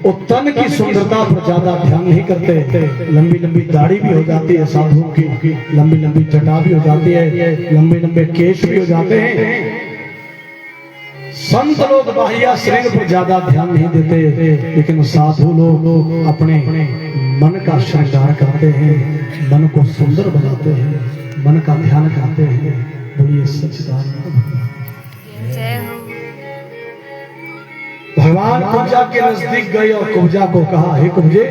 वो तन की सुंदरता पर ज्यादा ध्यान नहीं करते। लंबी लंबी दाढ़ी भी हो जाती है साधुओं की, लंबी लंबी जटा भी हो जाती है, लंबे लंबे केश भी हो जाते हैं। संत लोग बाह्य शरीर पर ज्यादा ध्यान नहीं देते, लेकिन साधु लोग अपने मन का श्रृंगार करते हैं, मन को सुंदर बनाते हैं, मन का ध्यान करते हैं। बोलिए सच्चिदानंद। जय हो। भगवान कुब्जा के नजदीक गए और कुब्जा को कहा, हे कुब्जे,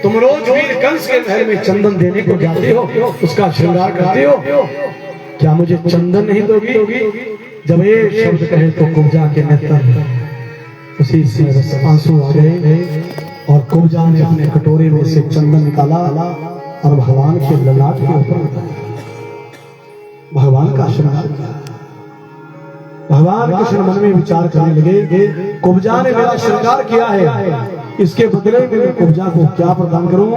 तुम रोज वीर कंस के महल में चंदन देने को जाते हो, उसका श्रृंगार करते हो, क्या मुझे चंदन नहीं दोगी? जब ये शब्द कहे तो कुब्जा के नेत्र उसी से आंसू आ गए और कुब्जा ने अपने कटोरे में से चंदन निकाला और भगवान के ललाट के ऊपर लगाया, भगवान का श्रृंगार किया। भगवान कृष्ण मन में विचार करने लगे, कुब्जा ने मेरा श्रृंगार किया है, इसके बदले में मैं कुब्जा को क्या प्रदान करूं?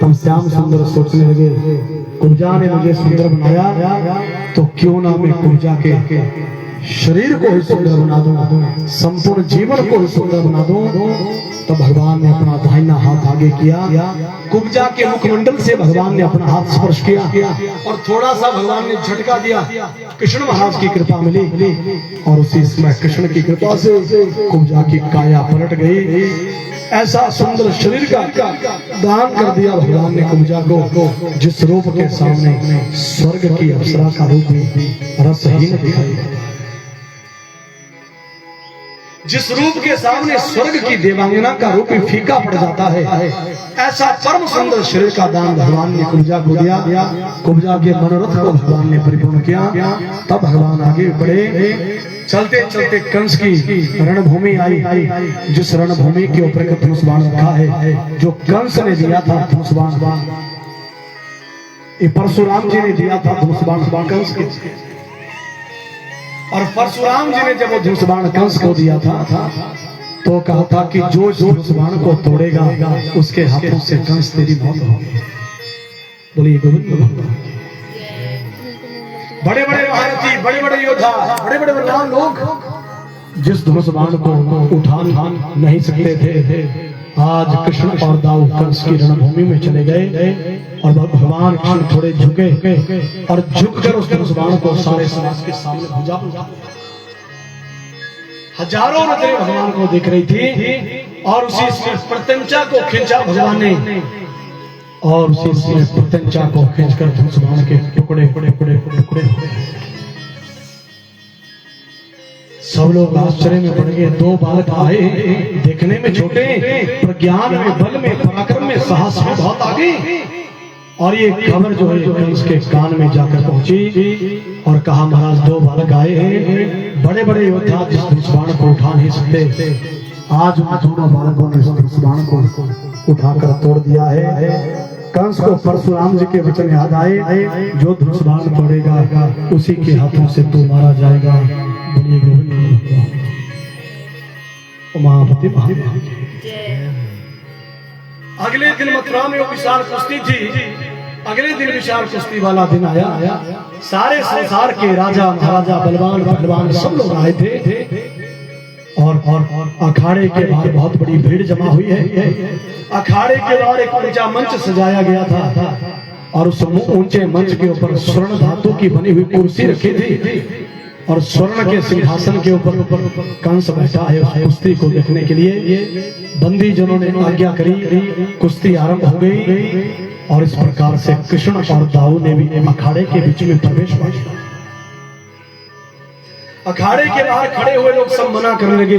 तब श्याम सुंदर सोचने लगे, कुब्जा ने मुझे सुंदर बनाया तो क्यों ना मैं कुब्जा के शरीर को ही सुंदर बना दूं, संपूर्ण जीवन को ही सुंदर बना दूं। तब भगवान ने अपना दाहिना हाथ आगे किया, कुब्जा के मुखमंडल से भगवान ने अपना हाथ स्पर्श किया और थोड़ा सा भगवान ने झटका दिया। कृष्ण महाराज की कृपा मिली और उसी समय कृष्ण की कृपा से कुब्जा की काया पलट गई। ऐसा सुंदर शरीर का दान कर दिया भगवान ने कुब्जा को, जिस रूप के सामने स्वर्ग की अप्सरा का रूप भी रसहीन दिखाई, जिस रूप के सामने स्वर्ग की देवांगना का रूप भी फीका पड़ जाता है, ऐसा परम सुंदर शरीर का दान भगवान ने कुब्जा को दिया। कुब्जा के मनोरथ को भगवान ने परिपूर्ण किया। तब भगवान आगे बढ़े, चलते चलते कंस की रणभूमि आई, जिस रणभूमि के ऊपर एक धनुष बाण रखा है, जो कंस ने दिया था धनुष बाण, ये परशुराम जी ने दिया था धनुष बाण कंस के। और परशुराम जी ने जब वो धनुष बाण कंस को दिया था तो कहा था कि जो धनुष बाण को तोड़ेगा उसके हाथों से कंस तेरी मौत होगी। बोलिए गोविंद भगवान। बड़े बड़े महारथी, बड़े बड़े योद्धा, बड़े बड़े बलवान लोग जिस धनुष बाण को उठा नहीं सकते थे, आज कृष्ण और दाऊ कंस की रणभूमि में चले गए और भगवान कृष्ण थोड़े झुके और झुककर उस धनुष बाण को सारे समाज के सामने भुजा। हजारों नजरें भगवान को देख रही थी और उसी प्रत्यंचा को खींचा भगवान ने और उसी प्रत्यंचा को खींचकर धनुष बाण के टुकड़े टुकड़े सब लोग आश्चर्य में पड़ गए। दो बालक आए, देखने में छोटे, पर ज्ञान में, बल में, पराक्रम में, साहस में बहुत आगे। और ये खबर जो है कंस के कान में जाकर पहुंची और कहा, महाराज दो बालक आए हैं, बड़े बड़े योद्धा जिस धनुष बाण को उठा नहीं सकते, आज उन दोनों बालकों ने धनुष बाण को उठाकर तोड़ दिया है। कंस को परशुराम जी के वचन याद आए, जो धनुष बाण तोड़ेगा उसी के हाथों से तू मारा जाएगा। उमापति महादेव। अगले दिन मथुरा में वो विशाल कुश्ती थी। अगले दिन विशाल कुश्ती वाला दिन आया, सारे संसार के राजा महाराजा बलवान पहलवान सब लोग आए थे और अखाड़े के बाहर बहुत बड़ी भीड़ जमा हुई है। अखाड़े के बाहर एक ऊंचा मंच सजाया गया था और उस ऊंचे मंच के ऊपर स्वर्ण धातु की बनी हुई कुर्सी रखी थी और स्वर्ण के सिंहासन के ऊपर कंस बैठा है उस कुश्ती को देखने के लिए। बंदी जनों ने आज्ञा करी, कुश्ती आरंभ हो गई और इस प्रकार से कृष्ण और दाऊ ने भी अखाड़े के बीच में प्रवेश किया। अखाड़े के बाहर खड़े हुए लोग सब मना करने लगे,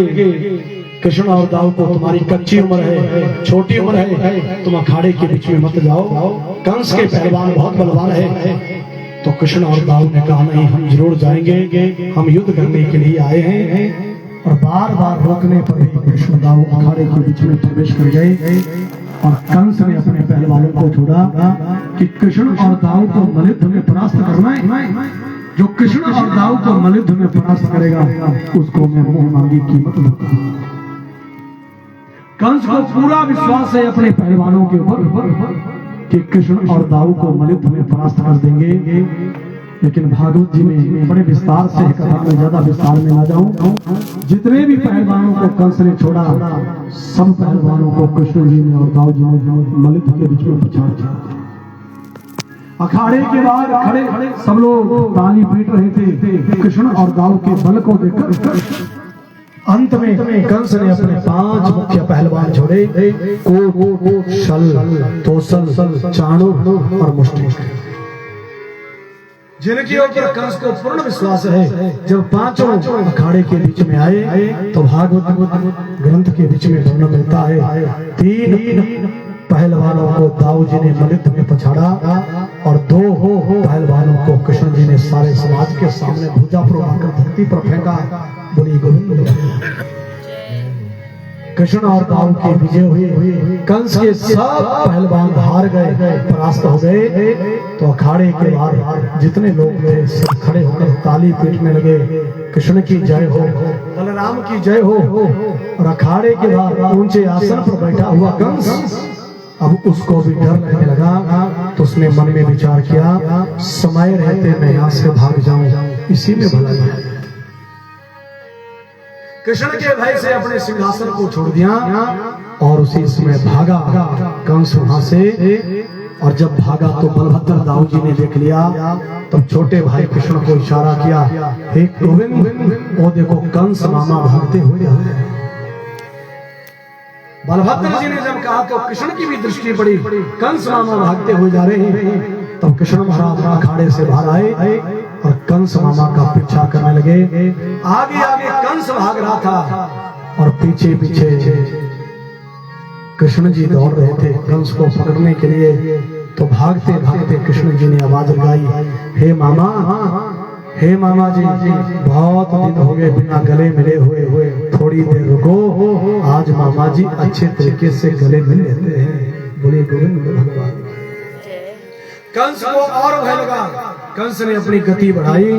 कृष्ण और दाऊ को तुम्हारी कच्ची उम्र है, छोटी उम्र है, तुम अखाड़े के बीच में मत जाओ, कंस के पहलवान बहुत बलवान है। तो कृष्ण और दाऊ ने कहा, नहीं हम जरूर जाएंगे, हम युद्ध करने के लिए आए हैं। और बार बार रोकने पर भी कृष्ण दाऊ अखाड़े के बीच में प्रवेश कर गए और कंस ने अपने पहलवानों को छोड़ा कि कृष्ण और दाऊ को मल्लयुद्ध में परास्त करना है। जो कृष्ण और दाऊ को मल्लयुद्ध में परास्त करेगा उसको मैं मुंह मांगी कीमत दूंगा। कंस को पूरा विश्वास है अपने पहलवानों के ऊपर कि कृष्ण और दाऊ को मलित में परास्त कर देंगे, लेकिन भागवत जी में बड़े विस्तार से कथा में, ज्यादा विस्तार में ना जाऊं। जितने भी पहलवानों को कंस ने छोड़ा, सब पहलवानों को कृष्ण जी ने और दाऊ जी ने मलित के बीच में पछाड़ दिया। अखाड़े के बाद खड़े सब लोग ताली पीट रहे थे कृष्ण और दाऊ के बल को देखकर। अंत में कंस ने अपने 5 मुख्य पहलवान छोड़े, कोट, शल, तोसल, चाणूर और मुष्टिक, जिनके ऊपर कंस को पूर्ण विश्वास है। जब 5 अखाड़े के बीच में आए तो भागवत ग्रंथ के बीच में वर्णन मिलता है 3 पहलवानों को दाऊ जी ने मलित में पछाड़ा और 2 पहलवानों को कृष्ण जी ने सारे समाज के सामने भुजा पर उठाकर धरती पर फेंका। बोली गोविंद। कृष्ण और दाऊ की विजय हुई। कंस के सब पहलवान हार गए, परास्त हो गए। तो अखाड़े के बाहर जितने लोग थे सब खड़े होकर ताली पीटने लगे, कृष्ण की जय हो, बलराम की जय हो। और अखाड़े के बाहर ऊंचे आसन पर बैठा हुआ कंस, अब उसको भी डर लगने लगा। तो उसने मन में विचार किया, समय रहते मैं यहाँ से भाग जाऊं, इसी में भला है। कृष्ण के भय से अपने सिंहासन को छोड़ दिया और उसी समय भागा कंस वहां से। और जब भागा तो बलभद्र दाऊ जी ने देख लिया। तब छोटे भाई कृष्ण को इशारा किया, हे गोविंद, वो देखो कंस मामा भागते हुए आ रहे हैं। बलभद्र जी ने जब कहा तो कृष्ण की भी दृष्टि पड़ी, कंस मामा भागते हुए जा रहे हैं। तब कृष्ण महाराज अखाड़े से बाहर आए और कंस मामा का पीछा करने लगे। आगे आगे कंस भाग रहा था और पीछे पीछे कृष्ण जी दौड़ रहे थे कंस को पकड़ने के लिए। तो भागते भागते कृष्ण जी ने आवाज लगाई, हे मामा, हे मामा जी, बहुत दिन हो गए बिना गले मिले हुए, थोड़ी देर रुको, आज मामा जी अच्छे तरीके से गले मिल लेते हैं। बोले गोविंद भगवान। कंस को और भय लगा। कंस ने अपनी गति बढ़ाई,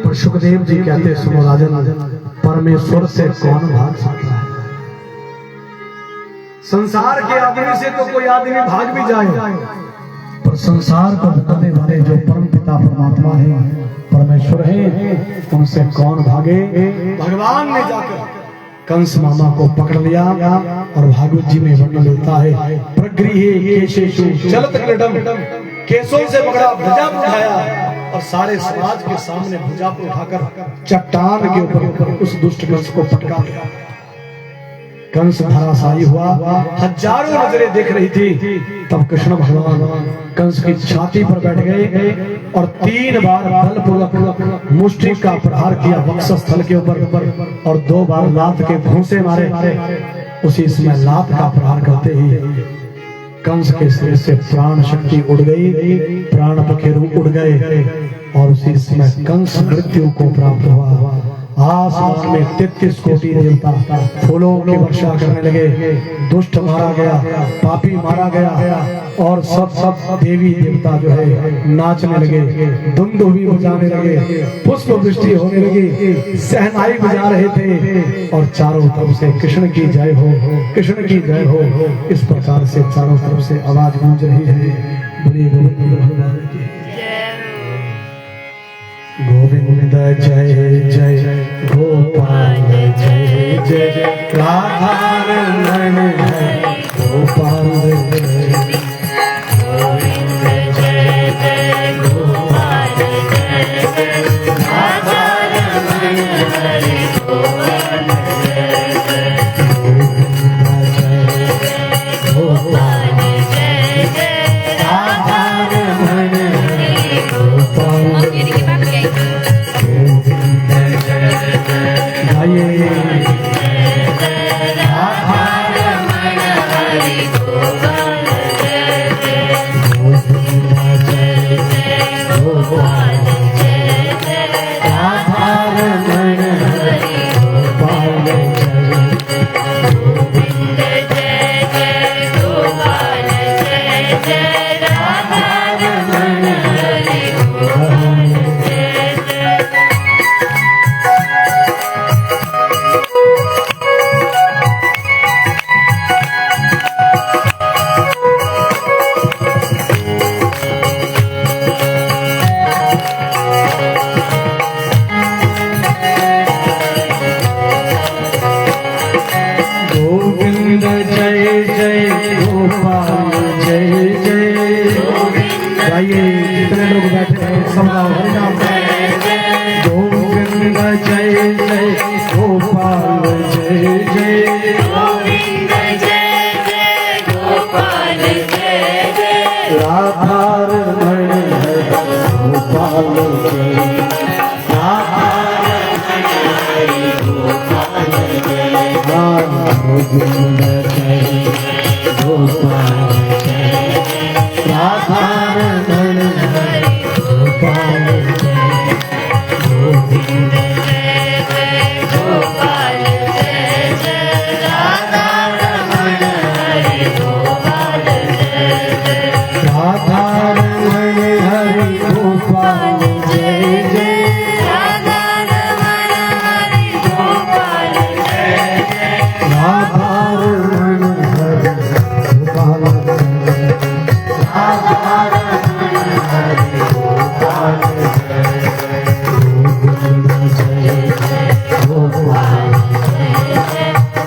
पर सुखदेव जी कहते, सुनो राजन, परमेश्वर से कौन भाग सकता है? संसार के आदमी से तो कोई आदमी भाग भी जाए, पर संसार को भुगतने वाले जो परम पिता परमात्मा है, परमेश्वर है, उनसे कौन भागे? भगवान ने जाकर कंस मामा को पकड़ लिया। और भागवत जी में वर्णन मिलता है, प्रगृहे केशेषु चलत क्रीडम, केसों से पकड़ा, भुजा पर उठाया और सारे समाज के सामने भुजा पर उठाकर चट्टान के ऊपर उस दुष्ट कंस को पटका दिया। कंस धराशायी हुआ, हजारों नजरें देख रही थी। तब कृष्ण भगवान कंस की छाती पर बैठ गए और 3 बार बलपूर्वक मुष्टि का प्रहार किया वक्षस्थल के ऊपर और 2 बार लात के घूंसे मारे। उसी समय लात का प्रहार करते ही कंस के शरीर से प्राण शक्ति उड़ गई, प्राण पखेरु उड़ गए और उसी समय कंस मृत्यु को प्राप्त हुआ। आसमान में 33 कोटि देवता फूलों की वर्षा करने लगे, दुष्ट मारा गया, पापी मारा गया और सब देवी देवता जो है नाचने लगे, दुंदुभी बजाने लगे, पुष्प वृष्टि होने लगी, सहनाई बजा रहे थे और चारों तरफ से कृष्ण की जय हो, कृष्ण की जय हो, इस प्रकार से चारों तरफ से आवाज गूंज रही है। बोलिए गोविंद भगवान की गोविंद जय जय गोपाल जय जय राधा रमण है गोपाल जय गोविंद जय जय गोपाल जय जय राधा रमण हरे गोपाल जय जय गोविंद जय जय गोपाल जय जय राधा रमण हरे गोपाल हरिनाम गोविंद जय जय गोपाल जय जय गोविंद जय जय गोपाल जय जय राधा रमण हरि गोपाल जय राधा रमण हरि गोपाल जय गोविंद जय गोपाल जय राधा रमण हरि गोपाल जय गोविंद जय जय गोपाल जय जय राधा रमण हरि गोपाल जय जय राधा रमण हरि गोपाल जय जय राधा रमण हरि गोपाल जय जय राधा रमण हरि गोपाल जय राधा रमण हरि गोपाल जय गोविंद जय जय गोपाल जय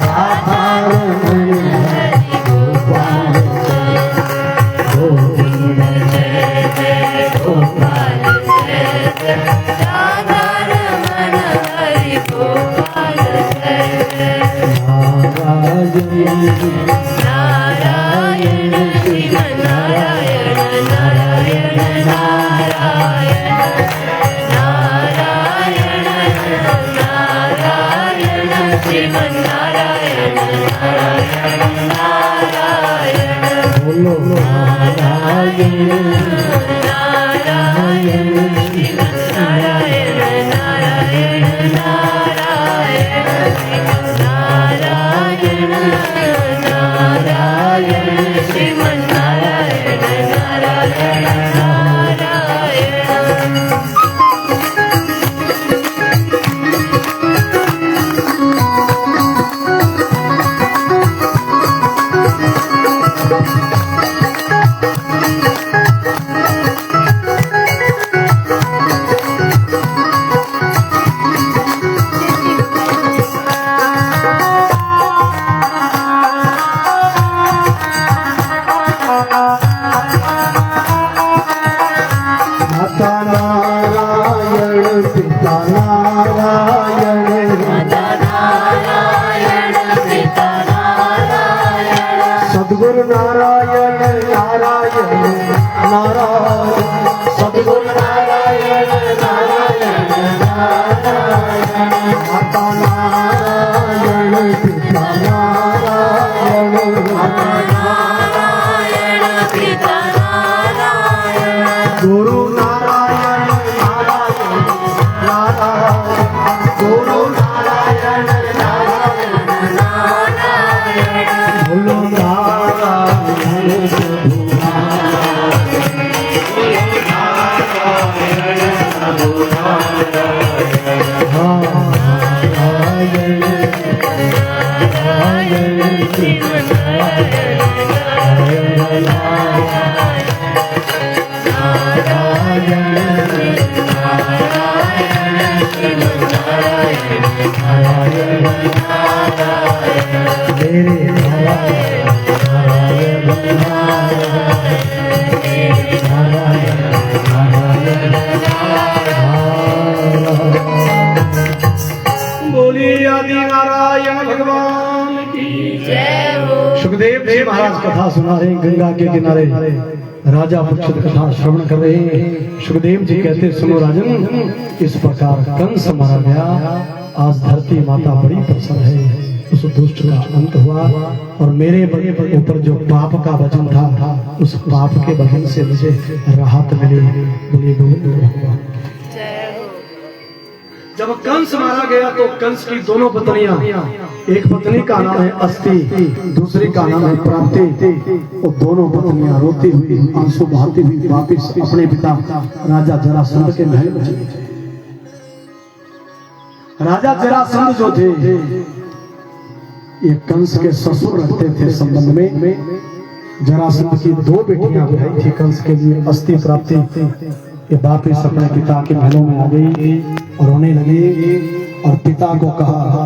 राधा रमण हरि गोपाल जय गोविंद जय जय गोपाल जय जय राधा रमण हरि गोपाल जय जय नारायण शिव नारायण नारायण नारायण नारायण नारायण शिव नारायण नारायण नारायण बोलो नारायण नारायण शिव नारायण नारायण नारायण नारायण नारायण शिव नारायण नारायण नारायण माता नारायण पिता नारायण माता नारायण पिता नारायण सद्गुरु नारायण नारायण नारायण सद्गुरु नारायण नारायण नारायण माता नारायण पिता नारायण माता नारायण पिता नारायण गुरु नारायण नारायण नारायण गुरु नारायण नारायण नारायण बोलो नारायण प्रभु नारायण नारायण शिव नारायण बोलिए आदि नारायण भगवान की जय हो। सुखदेव जी महाराज कथा सुना रहे हैं गंगा के किनारे राजा परीक्षित कथा श्रवण कर रहे हैं। सुखदेव जी कहते सुनो राजन, इस प्रकार कंस मारा गया। आज धरती माता बड़ी प्रसन्न है, उस दुष्ट का अंत हुआ और मेरे ऊपर जो पाप का वजन था उस पाप के वजन से मुझे राहत मिली। बोलिए भगवान। जय हो। जब कंस मारा गया तो कंस की दोनों पत्नियां, एक पत्नी का नाम है अस्ति, दूसरी का नाम है प्राप्ति। वो दोनों पत्नियां रोती हुई आंसू बहाती हुई वापिस अपने पिता राजा जरासंध के महल में चली गई। राजा जरासंध जो थे ये कंस के ससुर रहते थे संबंध में। जरासंध की दो बेटियां ब्याही थी कंस के लिए, अस्ति प्राप्ति। ये वापिस अपने पिता के महलों में आ गई और रोने लगी और पिता को कहा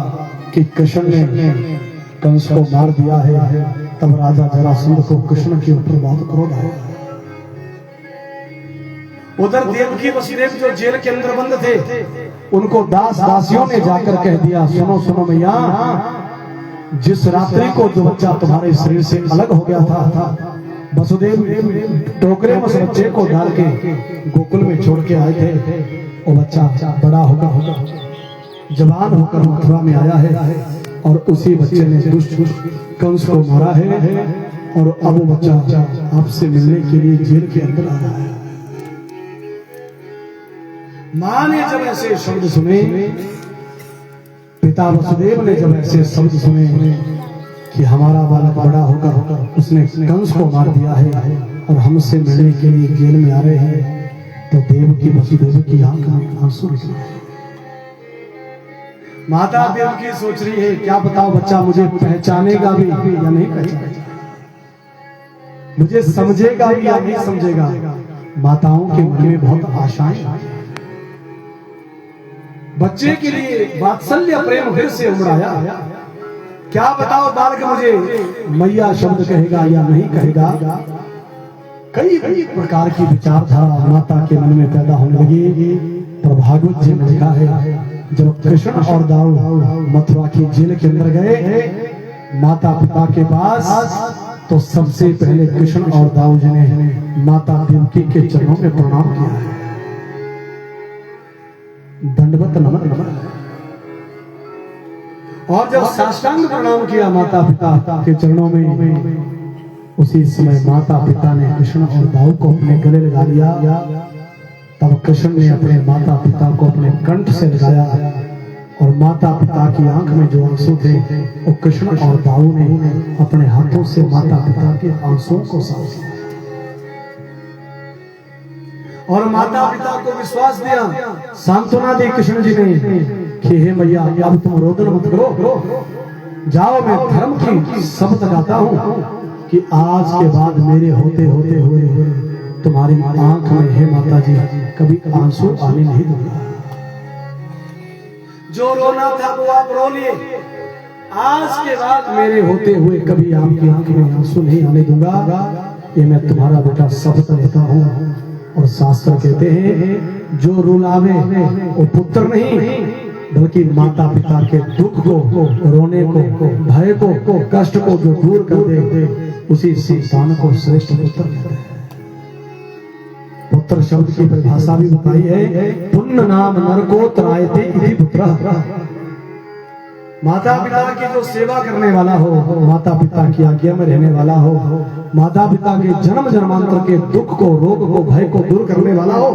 कि कृष्ण ने कंस को मार दिया है। तब राजा जरासंध को कृष्ण के ऊपर बहुत क्रोध आया। उधर देवकी वसुदेव जो जेल के अंदर बंद थे, उनको दास दासियों ने जाकर कह दिया, सुनो सुनो भैया, जिस रात्रि को जो बच्चा तुम्हारे शरीर से अलग हो गया था, वसुदेव टोकरे में उस बच्चे को डाल के गोकुल में छोड़ के आए थे। वो बच्चा बड़ा होगा जवान होकर मथुरा में आया है और उसी बच्चे ने दुष्ट कंस को मारा है और अब वो बच्चा आपसे मिलने के लिए जेल के अंदर आ रहा है। मां ने जब ऐसे शब्द सुने, पिता वसुदेव ने जब ऐसे शब्द सुने कि हमारा बालक बड़ा होकर उसने कंस को मार दिया है और हमसे मिलने के लिए जेल में आ रहे हैं, तो देवकी वसुदेव की आंख में आंसू निकले। माता देवकी सोच रही है, क्या बताओ बच्चा मुझे पहचानेगा भी या नहीं पहचानेगा, मुझे समझेगा भी या नहीं समझेगा। माताओं के मन में बहुत आशाएं, बच्चे के लिए वात्सल्य प्रेम फिर से उमड़ाया। क्या बताओ बालक मुझे मैया शब्द कहेगा या नहीं कहेगा। कई प्रकार की विचारधारा माता के मन में पैदा होने लगी। पर भागवत जी में लिखा है, जब कृष्ण और दाऊ मथुरा की जेल के अंदर गए माता पिता के पास, तो सबसे पहले कृष्ण और दाऊ जी ने माता देवकी के चरणों में प्रणाम किया है, दंडवत नमन। और जब साष्टांग प्रणाम किया माता पिता के चरणों में, उसी समय माता पिता ने कृष्ण और दाऊ को अपने गले लगा लिया। तब कृष्ण ने अपने माता पिता को अपने कंठ से लगाया और माता पिता की आंख में जो आंसू थे वो कृष्ण और दाऊ ने अपने हाथों से माता पिता के आंसुओं को साफ किया और माता पिता को विश्वास दिया, सांत्वना दी कृष्ण जी ने कि हे मैया अब तुम रोदन मत करो, जाओ मैं धर्म की शब्द गाता हूँ कि आज के बाद मेरे होते होते हुए तुम्हारी आंख में हे माता जी कभी आंसू आने नहीं दूंगा। जो रोना था वो आप रो लिए, आज के बाद मेरे होते हुए कभी आपकी आंख में आंसू नहीं आने दूंगा। ये मैं तुम्हारा बेटा शब्द लेता हूँ। और शास्त्र कहते हैं जो रुलावे वो पुत्र नहीं बल्कि माता पिता के दुख को, रोने को, भय को, कष्ट को जो दूर कर दे उसी संतान को श्रेष्ठ पुत्र कहते हैं। पुत्र शब्द की परिभाषा भी बताई है, पुण्य नाम नरकोतरायते इति पुत्र। माता पिता की जो सेवा करने वाला हो, माता पिता की आज्ञा में रहने वाला हो, माता पिता के जन्म जन्मांतर के दुख को, रोग को, भय को दूर करने वाला हो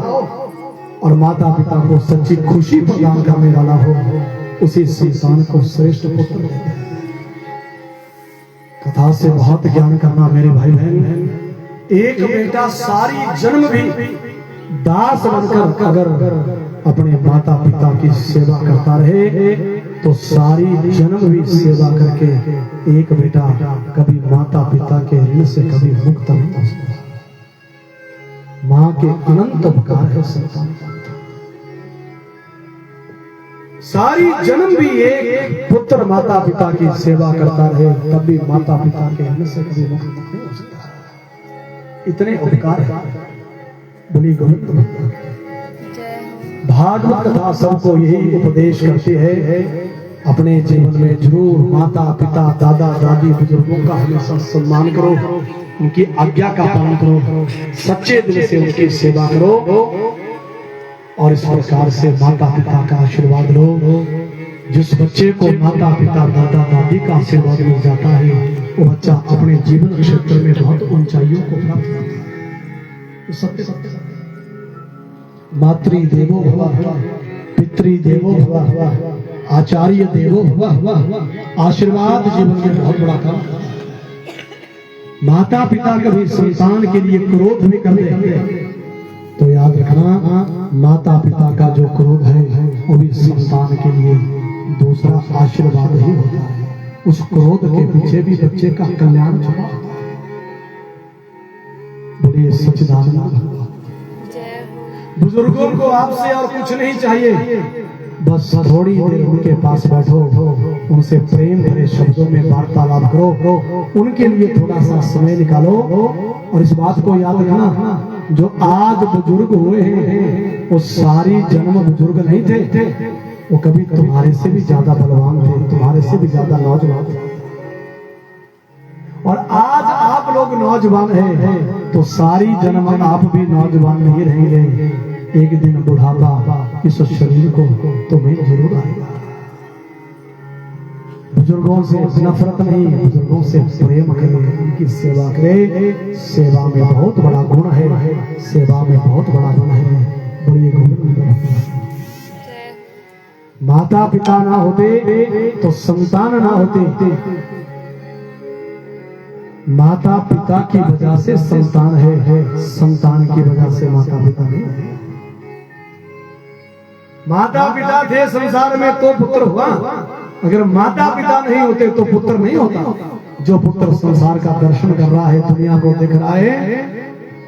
और माता पिता को सच्ची खुशी प्रदान करने वाला हो, उसी संतान को श्रेष्ठ पुत्र कहते हैं। कथा से बहुत ज्ञान करना मेरे भाई बहन। एक बेटा सारी जन्म भी दास बनकर अगर अपने माता पिता की सेवा करता रहे तो सारी जन्म भी सेवा करके एक बेटा कभी माता पिता के ऋण से कभी मुक्त नहीं हो सकता। मां के अनंत उपकार है संतान। सारी जन्म भी एक पुत्र माता पिता की सेवा करता रहे तब भी माता पिता के ऋण से कभी मुक्त नहीं हो सकता। इतने उपकार है। बोली गोविंद। भागवत कथा सबको यही उपदेश करती है, अपने जीवन में जरूर माता पिता दादा दादी बुजुर्गों का हमेशा सम्मान करो, उनकी आज्ञा का पालन करो, सच्चे दिल से उनकी सेवा करो और इस प्रकार से माता पिता का आशीर्वाद लो। जिस बच्चे को माता पिता दादा दादी का आशीर्वाद मिल जाता है वो बच्चा अपने जीवन क्षेत्र में बहुत ऊंचाइयों को प्राप्त करता है। सत्य सत्य मातृ देवो भव, पितृ देवो भव, आचार्य देवो भव। आशीर्वाद जीवन में बहुत बड़ा काम करता है। माता पिता कभी संतान के लिए क्रोध भी करते हैं तो याद रखना माता पिता का जो क्रोध है वो भी संतान के लिए दूसरा आशीर्वाद ही होता है। उस क्रोध के पीछे भी बच्चे का कल्याण छुपा होता है। बोलिए सच्चिदानंद। बुजुर्गों को आपसे और कुछ नहीं चाहिए, बस थोड़ी देर उनके पास बैठो, उनसे प्रेम भरे शब्दों में वार्तालाप करो, उनके लिए थोड़ा सा समय निकालो और इस बात को याद रखना जो आज बुजुर्ग हुए हैं वो सारी जन्म बुजुर्ग नहीं थे, वो कभी तुम्हारे से भी ज्यादा बलवान थे, तुम्हारे से भी ज्यादा नौजवान थे। और आज आप लोग नौजवान हैं तो सारी जन्म आप भी नौजवान नहीं रहेंगे। एक दिन बुढ़ापा इस शरीर को तुम्हें जरूर आएगा। बुजुर्गों से नफरत नहीं, बुजुर्गों से प्रेम करें, उनकी सेवा करें। सेवा में बहुत बड़ा गुण है, सेवा में बहुत बड़ा गुण है। बड़ी गुण माता पिता ना होते तो संतान ना होते, माता पिता की वजह से संतान है, संतान की वजह से माता पिता नहीं है। माता पिता थे संसार में तो पुत्र हुआ, अगर माता पिता नहीं होते तो पुत्र नहीं होता। जो पुत्र संसार का दर्शन कर रहा है, दुनिया को देख रहा है,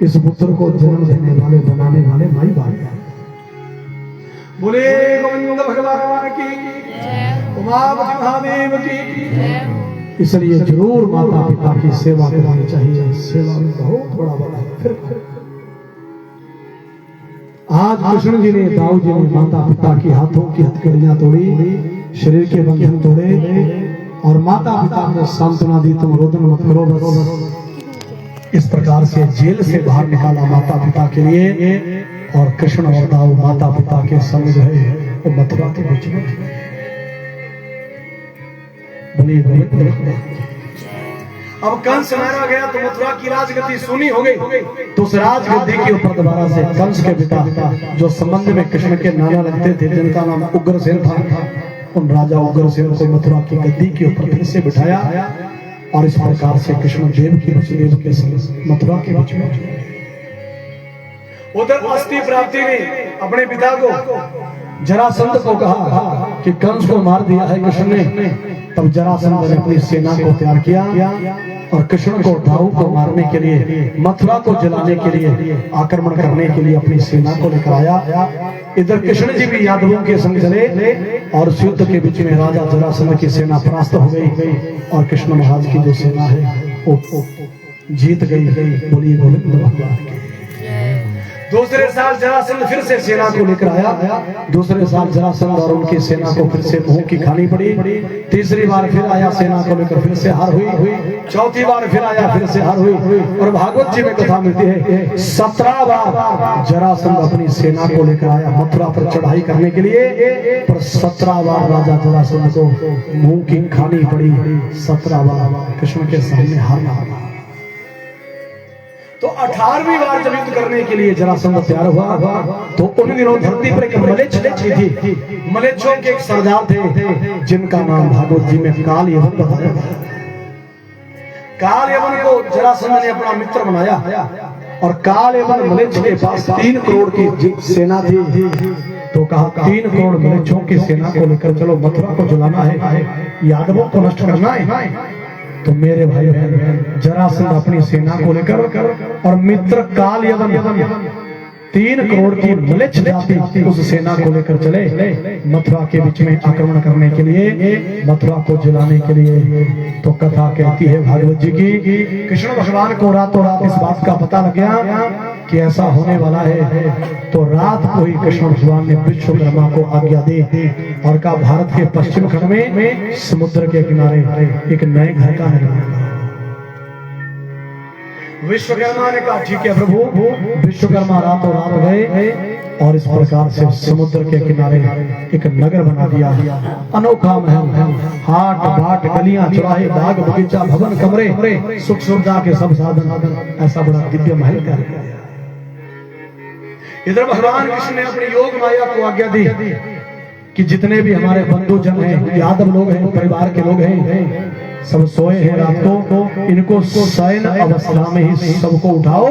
इस पुत्र को जन्म देने वाले बनाने वाले माई बाप है। बोले गोविंद भगवान की, उमापति महादेव की। इसलिए जरूर माता पिता की सेवा करनी चाहिए। सेवा में बहुत बड़ा बड़ा है। फिर आज कृष्ण जी ने, दाऊ जी ने माता पिता की हाथों की हथकड़ियां तोड़ी, शरीर के बंधन तोड़े और माता पिता को सांत्वना दी, तुम रोदन मत करो बस। इस प्रकार से जेल से बाहर निकाला माता पिता के लिए। और कृष्ण और दाऊ माता पिता के संग जो है वो मथुरा के बीच में। अब कंस मारा गया तो मथुरा की राजगद्दी सुनी हो गई। तो उस राजगद्दी के ऊपर दोबारा से कंस के पिता, जो संबंध में कृष्ण के नाना लगते थे, जिनका नाम उग्रसेन था, उन राजा उग्रसेन को मथुरा की गद्दी के ऊपर फिर से बिठाया। और इस प्रकार से कृष्ण देव की वसुदेव के संग मथुरा के बीच में। उधर अस्थि प्राप्ति ने अपने पिता को, जरासंध को कहा कि कंस को मार दिया है कृष्ण ने। तब जरासंध ने अपनी सेना को तैयार किया और कृष्ण को, दाऊ को मारने के लिए, मथुरा को जलाने के लिए, आक्रमण करने के लिए अपनी सेना को लेकर आया। इधर कृष्ण जी भी यादवों के संग चले और युद्ध के बीच में राजा जरासंध की सेना परास्त हो गई और कृष्ण महाराज की जो सेना है वो जीत गई। बोलिए गोविंद भगवान की। दूसरे साल जरासंध फिर से सेना को लेकर आया। दूसरे साल जरासंध और उनकी सेना को फिर से मुंह की खानी पड़ी। तीसरी बार फिर आया सेना को लेकर, फिर से हार हुई। चौथी बार फिर आया, फिर से हार हुई। और भागवत जी में कथा मिलती है 17 बार जरासंध अपनी सेना को लेकर आया मथुरा पर चढ़ाई करने के लिए, पर 17 बार राजा जरासंध को मुंह की खानी पड़ी। 17 बार कृष्ण के सामने हारना पड़ा। तो 18वीं बार जब युद्ध करने के लिए जरासंध तैयार हुआ तो उन दिनों धरती पर एक मलेच्छ थी। मलेच्छों के एक सरदार थे जिनका नाम भागवत जी में काल यवन बताया। काल यवन को जरासंध ने अपना मित्र बनाया और काल यवन मलेच्छ के पास 3 करोड़ की सेना थी। तो कहा 3 करोड़ मलेच्छों की सेना को लेकर चलो, मथुरा को जलाना है, यादवों को नष्ट करना है। तो मेरे भाई बहन, जरासंध अपनी सेना को लेकर और मित्र काल यवन 3 करोड़ की मलेच्छ जाति उस सेना को लेकर चले मथुरा के बीच में आक्रमण करने के लिए, मथुरा को जलाने के लिए। तो कथा कहती है भागवत जी की, कृष्ण भगवान को रातों रात इस बात का पता लग गया कि ऐसा होने वाला है। तो रात को ही कृष्ण भगवान ने विश्वकर्मा को आज्ञा दी और कहा भारत के पश्चिम खंड में समुद्र के किनारे एक नए घर का निर्माण करो। विश्वकर्मा ने कहा ठीक है प्रभु। विश्वकर्मा रातों रात गए और इस प्रकार से समुद्र के किनारे एक नगर बना दिया। अनोखा महल, हाट बाट, गलियां, चौराहे, बाग बगीचा, भवन, कमरे, सुख सुविधा के सब साधन, ऐसा बड़ा दिव्य महल तैयार किया। इधर भगवान कृष्ण ने अपनी योग माया को आज्ञा दी कि जितने भी हमारे बंधु जन हैं, यादव लोग हैं, परिवार के लोग हैं, सब सोए हैं रात को, इनको शयन अवस्था में ही सबको उठाओ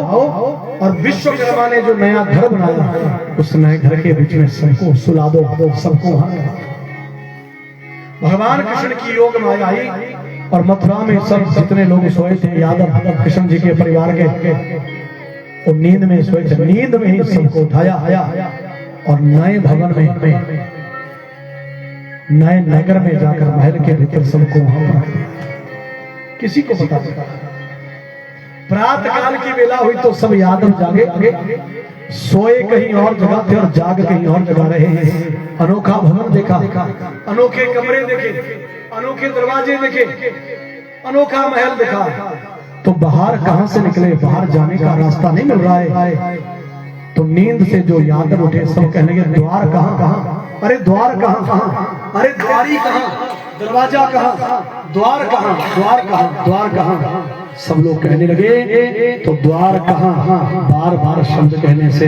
और विश्वकर्मा ने जो नया घर बनाया उस नए घर के बीच में सबको सुला दो, सबको वहां। भगवान कृष्ण की योग माया आई और मथुरा में सब जितने लोग सोए थे यादव कृष्ण जी के परिवार के, और नींद में सोए थे, नींद में ही सबको उठाया और नए भवन में, नए नगर में जाकर महल के भीतर सबको वहां पर किसी को पता प्रातः काल की बेला हुई तो सब यादव जागे, सोए कहीं और जगह थे और जाग कहीं और जगह रहे हैं। अनोखा भवन देखा, अनोखे कमरे देखे, अनोखे दरवाजे देखे, अनोखा महल देखा। तो बाहर कहां से निकले, बाहर जाने का रास्ता नहीं मिल रहा है। तो नींद से जो यादव उठे सब कहने लगे द्वार कहां कहां, अरे द्वार कहां कहां, अरे द्वारी कहां, दरवाजा कहां, द्वार कहां, द्वार कहां, द्वार कहां। सब लोग कहने लगे तो द्वार कहां, बार बार शब्द कहने से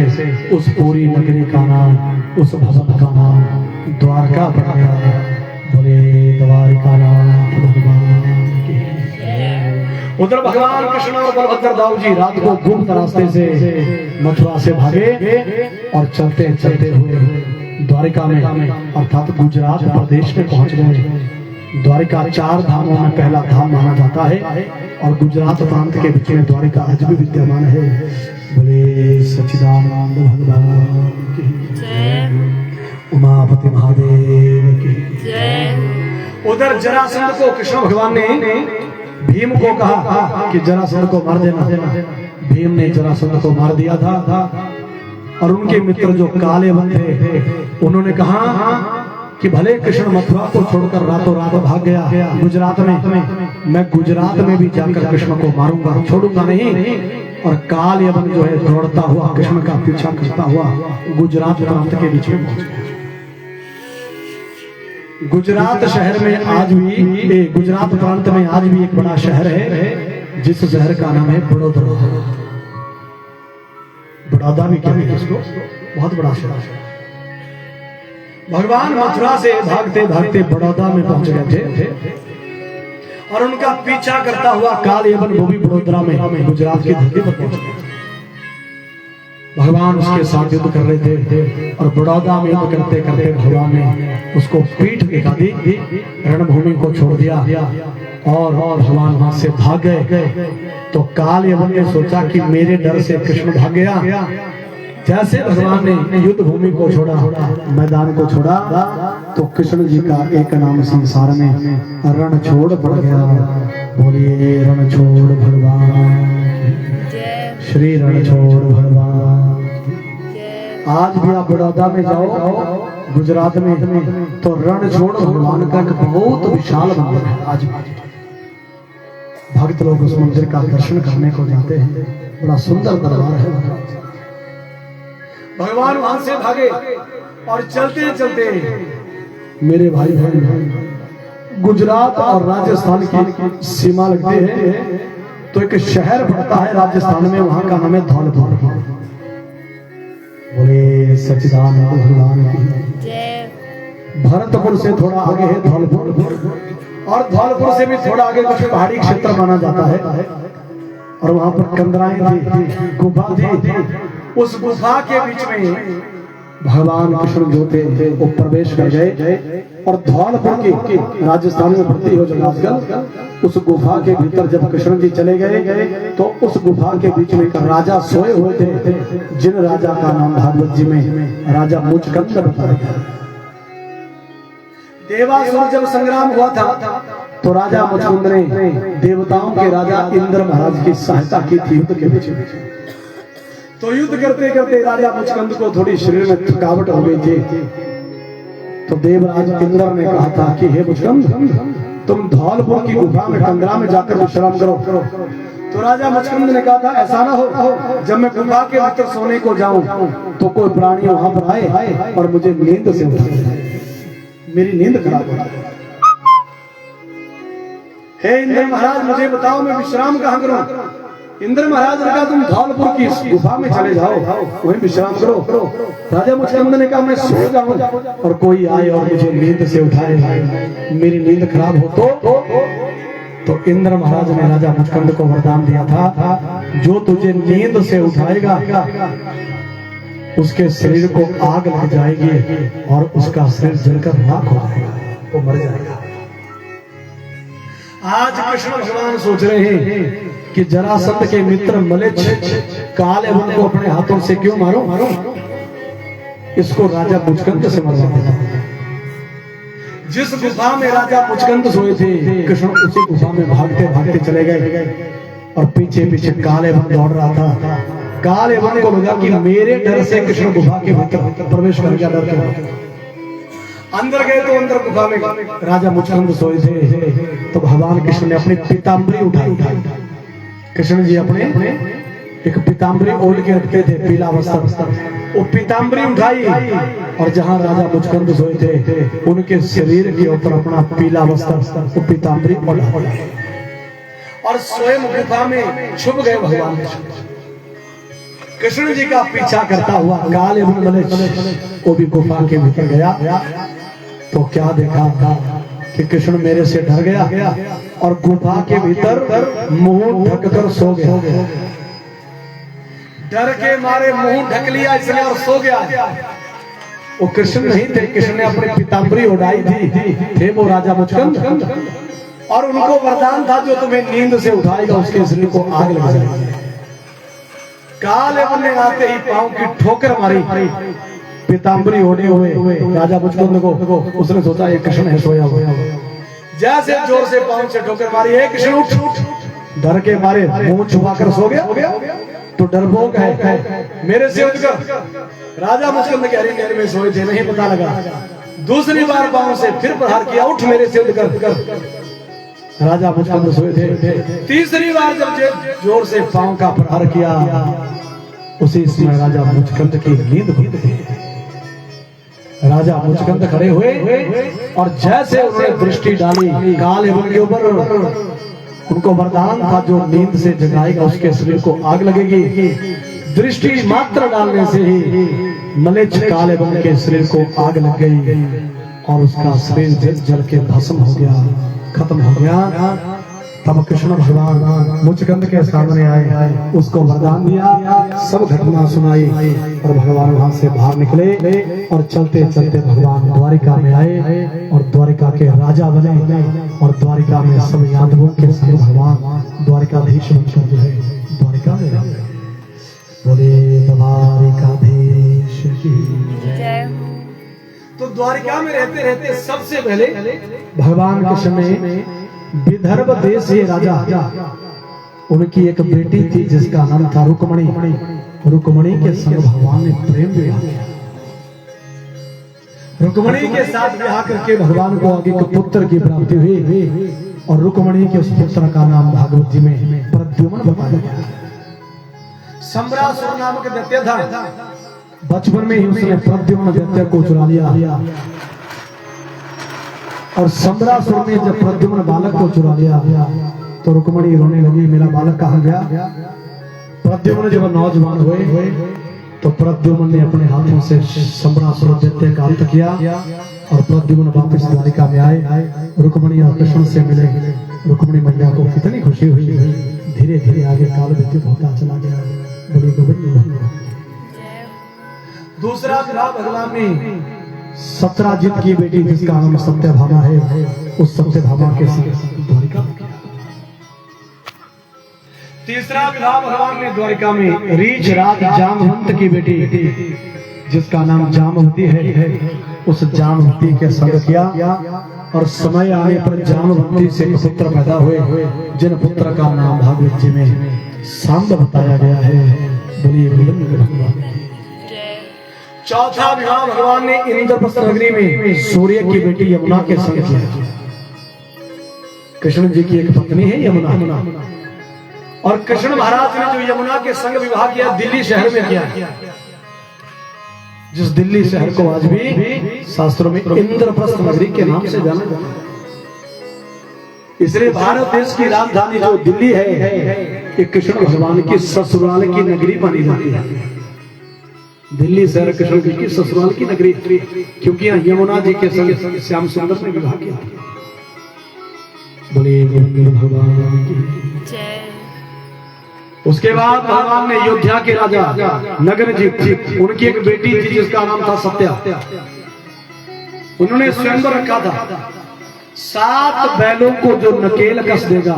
उस पूरी नगरी का नाम, उस भवन का नाम द्वारका पड़ गया। बोले द्वारका नाथ भगवान की। उधर भगवान कृष्ण और बलभद्र दाऊ जी रात को गुप्त रास्ते से मथुरा से भागे और चलते चलते हुए द्वारिका में अर्थात गुजरात प्रदेश में पहुंच गए। द्वारिका 4 धामों में पहला धाम माना जाता है और गुजरात प्रांत के बीच में द्वारिका आज भी विद्यमान है। बोले सच्चिदानंद भगवान की जय, उमापति महादेव की जय। उधर जरासंध को कृष्ण भगवान ने भीम को कहा कि जरासंध को मार देना। भीम ने जरासंध को मार दिया था और उनके मित्र जो काले थे उन्होंने कहा कि भले कृष्ण मथुरा को छोड़कर रातों रात भाग गया गुजरात में, मैं गुजरात में भी जाकर कृष्ण को मारूंगा, छोड़ूंगा नहीं। और काल यवन जो है दौड़ता हुआ कृष्ण का पीछा करता हुआ गुजरात प्रांत के बीच में पहुंच गया। गुजरात शहर में आज भी, गुजरात प्रांत में आज भी एक बड़ा शहर है जिस शहर का नाम है बड़ौदा। बड़ौदा भी कहते हैं इसको, बहुत बड़ा शहर है। भगवान मथुरा से भागते भागते बड़ौदा में पहुंच गए थे और उनका पीछा करता हुआ काल यवन वो भी बड़ोदरा में गुजरात की धरती पर पहुंच गए। भगवान उसके साथ युद्ध कर रहे थे और बड़ौदा में युद्ध करते करते भगवान ने उसको पीठ दिखा दी, रणभूमि को छोड़ दिया और भगवान वहां से भाग गए। तो काल यवन ने सोचा कि मेरे डर से कृष्ण भाग गया। जैसे भगवान ने युद्ध भूमि को छोड़ा, मैदान को छोड़ा, तो कृष्ण जी का एक नाम संसार में रण छोड़ पड़ गया। बोलिए रण छोड़ भगवान, श्री रण छोड़ भगवान। आज भी आप बड़ौदा में जाओ गुजरात में तो रण छोड़ भगवान का एक बहुत विशाल मंदिर है। आज भी भक्त लोग उस मंदिर का दर्शन करने को जाते हैं। बड़ा सुंदर दरबार है। भगवान वहां से भागे और चलते चलते मेरे भाई बहन गुजरात और राजस्थान की सीमा लगती है तो एक शहर पड़ता है राजस्थान में, वहां का नाम है धौलपुर। बोले सच्चिदानंद भगवान की जय। भरतपुर से थोड़ा आगे है धौलपुर और धौलपुर से भी थोड़ा आगे कुछ पहाड़ी क्षेत्र माना जाता है और वहां पर कंदराएं थी, गुफा थी। उस गुफा के बीच में भगवान कृष्ण जो थे वो प्रवेश कर गए और धौलपुर की राजस्थान में पड़ती हो जो आजकल उस गुफा के भीतर जब कृष्ण जी चले गए तो उस गुफा के बीच में एक राजा सोए हुए थे, जिन राजा का नाम भागवत जी में राजा मुचकंद बताया गया। देवासुर जब संग्राम हुआ था तो राजा मुचकंद ने देवताओं के राजा इंद्र महाराज की सहायता की थी युद्ध के बीच में। तो युद्ध करते करते राजा मुचकंद को थोड़ी शरीर में थकावट हो गई थी। तो देवराज इंद्र ने कहा था कि हे मुचकंद तुम धौलपुर की गुफा में कंदरा में जाकर विश्राम करो। तो राजा मुचकंद ने कहा था ऐसा ना हो जब मैं गुफा के भीतर सोने को जाऊं तो कोई प्राणी वहां पर आए और मुझे नींद से उठाए, मेरी नींद खराब हो जाए। हे इंद्र महाराज मुझे बताओ मैं विश्राम कहाँ करूं? इंद्र महाराज ने कहा तुम धौलपुर की गुफा में चले जाओ, वहीं विश्राम करो। राजा मुचकंद ने कहा मैं सो जाऊं और कोई आए और मुझे नींद से उठाए, मेरी नींद खराब हो तो इंद्र महाराज ने राजा मुचकंद को वरदान दिया था जो तुझे नींद से उठाएगा उसके शरीर को आग लग जाएगी और उसका शरीर जलकर राख हो जाएगा, वो मर जाएगा। आज कृष्ण भगवान सोच रहे हैं कि जरासंध के मित्र मलेच्छ काल यवन को अपने हाथों से क्यों मारो, इसको राजा मुचकंद से मरवा देता। जिस गुफा में राजा मुचकंद सोए थे कृष्ण उसी गुफा में भागते भागते चले गए और पीछे पीछे काले वन दौड़ रहा था। काले वन को लगा कि मेरे डर से कृष्ण गुफा के भीतर प्रवेश कर गया। डर के अंदर गए तो अंदर गुफा में राजा मुचकुंद सोए थे। तो भगवान कृष्ण ने अपनी पीताम्बरी उठाई। कृष्ण जी अपने एक पीताम्बरी ओढ़ के रखते थे, पीला वस्त्र। वो पीताम्बरी उठाई और जहां राजा मुचकुंद सोए थे उनके शरीर के ऊपर अपना पीला वस्त्र वो पीताम्बरी ओढ़ा और स्वयं गुफा में छुप गए। भगवान कृष्ण जी का पीछा करता हुआ काले वो भी गुफा के भीतर गया। तो क्या देखा कि कृष्ण मेरे से डर गया और गुफा के भीतर मुंह ढककर सो गया। डर के मारे मुंह ढक लिया इसने और सो गया। वो कृष्ण नहीं थे, कृष्ण ने अपनी पीताम्बरी उड़ाई थी। थे वो राजा मुचकुंद और उनको वरदान था जो तुम्हें नींद से उठाएगा उसके शरीर को आग लग जाएगी। काले वन ने आते ही पांव की ठोकर मारी। पीताम्बरी ओढ़े हुए राजा मुचकुंद को उसने सोचा ये कृष्ण है सोया हुआ। जैसे जोर से पांव से ठोकर मारी, एक कृष्ण उठ। डर के मारे मुंह छुपाकर सो गया। तो डरपोक है मेरे से उठकर राजा मुचकुंद के हरी नहर में सोए थे, नहीं पता लगा। दूसरी बार पांव से फिर प्रहार किया, उठ मेरे से उठकर। राजा मुचकुंद सोए थे। तीसरी बार जब जोर से पांव का प्रहार किया उसी समय राजा मुचकुंद की नींद खुल गई। राजा मुचकुंद खड़े हुए और जैसे उन्होंने दृष्टि डाली काले वन के ऊपर, उनको वरदान था जो नींद से जगाएगा उसके शरीर को आग लगेगी। दृष्टि मात्र डालने से ही मलेच्छ काले वन के शरीर को आग लग गई और उसका शरीर जल के भस्म हो गया, खत्म हो गया। तब कृष्ण भगवान मुचकुंद के सामने आए, उसको वरदान दिया, सब घटना सुनाई और भगवान वहां से बाहर निकले और चलते चलते भगवान द्वारिका में आए और द्वारिका के राजा बने और द्वारिका में सब यादवों के संग भगवान द्वारिकाधीश बनकर जो है द्वारिका में रहे। बोले द्वारिकाधीश की जय हो। तो द्वारिका में रहते रहते सबसे पहले भगवान कृष्ण ने विदर्भ देश के राजा उनकी एक बेटी थी जिसका नाम था रुक्मणी। रुक्मणी के संग भगवान ने प्रेम विवाह किया। रुक्मणी के साथ विवाह करके भगवान को आगे एक पुत्र की प्राप्ति हुई और रुक्मणी के उस पुत्र का नाम भागवत जी में प्रद्युम्न बताया गया। सम्रासुर नामक दैत्य था, बचपन में ही उसने प्रद्युम्न दैत्य को चुरा लिया और सम्रासुर ने जब प्रद्युम्न बालक को चुरा लिया तो रुक्मणी रोने लगी, मेरा बालक कहाँ गया। प्रद्युम्न जब नौजवान हुए तो प्रद्युम्न ने अपने हाथों से सम्रासुर दैत्य का अंत किया और प्रद्युम्न वापस द्वारिका में आए। रुक्मणी और कृष्ण से मिले। रुक्मणी मैया को कितनी खुशी हुई। धीरे धीरे आगे काल व्यतीत होता चला गया। बड़ी गोविंद। दूसरा विवाह भगवान ने सत्यजीत की बेटी जिसका नाम सत्यभामा है, उस सत्यभामा के साथ द्वारिका में किया। तीसरा विवाह भगवान ने द्वारिका में रीछ राज जामवंत की बेटी जिसका नाम जामवती है, उस जामवती के संग किया और समय आने पर जामवती से पुत्र पैदा हुए जिन पुत्र का नाम भागवत जी में सांब बताया गया है। बोलिए भगवान। चौथा विवाह भगवान ने इंद्रप्रस्थ नगरी में सूर्य की बेटी यमुना के संग किया। कृष्ण जी की एक पत्नी है यमुना और कृष्ण महाराज ने जो यमुना के संग विवाह किया दिल्ली शहर में किया, जिस दिल्ली शहर को आज भी शास्त्रों में इंद्रप्रस्थ नगरी के नाम से जाना जाता है। इसलिए भारत देश की राजधानी जो दिल्ली है ये कृष्ण भगवान की ससुराल की नगरी मानी जाती है। दिल्ली शहर कृष्ण की ससुराल की नगरी क्योंकि यहाँ यमुना जी के संग श्याम सुंदर ने विवाह किया। बोलिए भगवान की जय। उसके बाद भगवान ने अयोध्या के राजा नगर जी उनकी एक बेटी थी जिसका नाम था सत्या। उन्होंने स्वयंवर रखा था। 7 बैलों को जो नकेल कस देगा,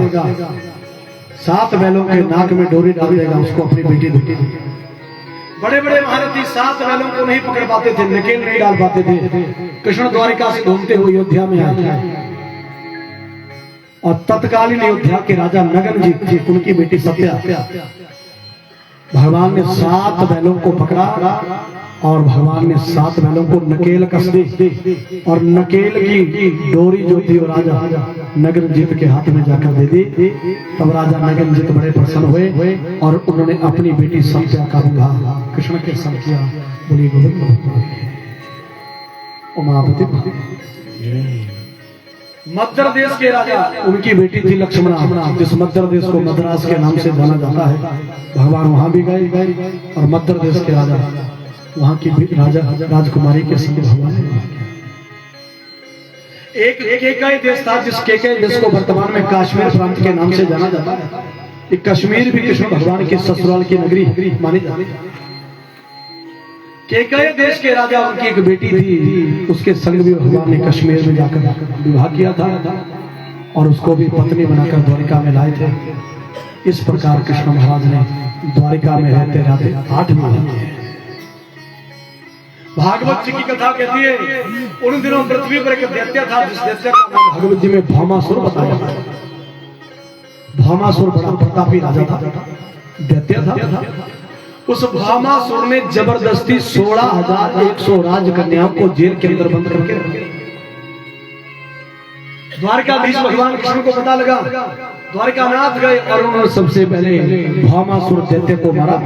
7 बैलों के नाक में डोरी डाल देगा, उसको अपनी बेटी देती। बड़े बड़े महारथी 7 बैलों को नहीं पकड़ पाते थे, नकेल नहीं डाल पाते थे। कृष्ण द्वारिका से घूमते हुए अयोध्या में आए और तत्कालीन अयोध्या के राजा नगन जी उनकी बेटी सत्या, भगवान ने 7 बैलों को पकड़ा और भगवान ने 7 बैलों को नकेल कस दी और नकेल की डोरी जो थी वो राजा नगनजीत के हाथ में जाकर दे दी। तब राजा नगनजीत बड़े प्रसन्न हुए और उन्होंने अपनी बेटी सत्या का विवाह कृष्ण के संग किया। बोली गोविंद उमापति। मध्य देश के राजा उनकी बेटी थी लक्ष्मणा, जिस मध्य देश को मद्रास के नाम से जाना जाता है। भगवान वहां भी गए और मध्य देश के राजा वहां की राजा राजकुमारी के संग भगवान ने एक केकई देश था, जिस केकई देश को वर्तमान में कश्मीर प्रांत के नाम से जाना जाता है। एक कश्मीर भी कृष्ण भगवान के ससुराल की नगरी मानी जाती है। केकई देश के राजा उनकी एक बेटी थी, उसके संग भी भगवान ने कश्मीर में जाकर विवाह किया था और उसको भी पत्नी बनाकर द्वारिका में लाए थे। इस प्रकार कृष्ण महाराज ने द्वारिका में रहते रहते 8 महीने। भागवत जी की कथा कहती है उन दिनों पृथ्वी पर एक दैत्य था, जिस दैत्य का नाम भागवत जी में भौमासुर बताया जाता है। भौमासुर बड़ा प्रतापी राजा था, दैत्य था। उस भौमासुर ने जबरदस्ती 16,100 राजकन्याओं को जेल के अंदर बंद करके रखा। द्वारकाधीश भगवान कृष्ण को पता लगा, द्वारकानाथ गए और उन्होंने सबसे पहले भौमासुर दैत्य को मारा।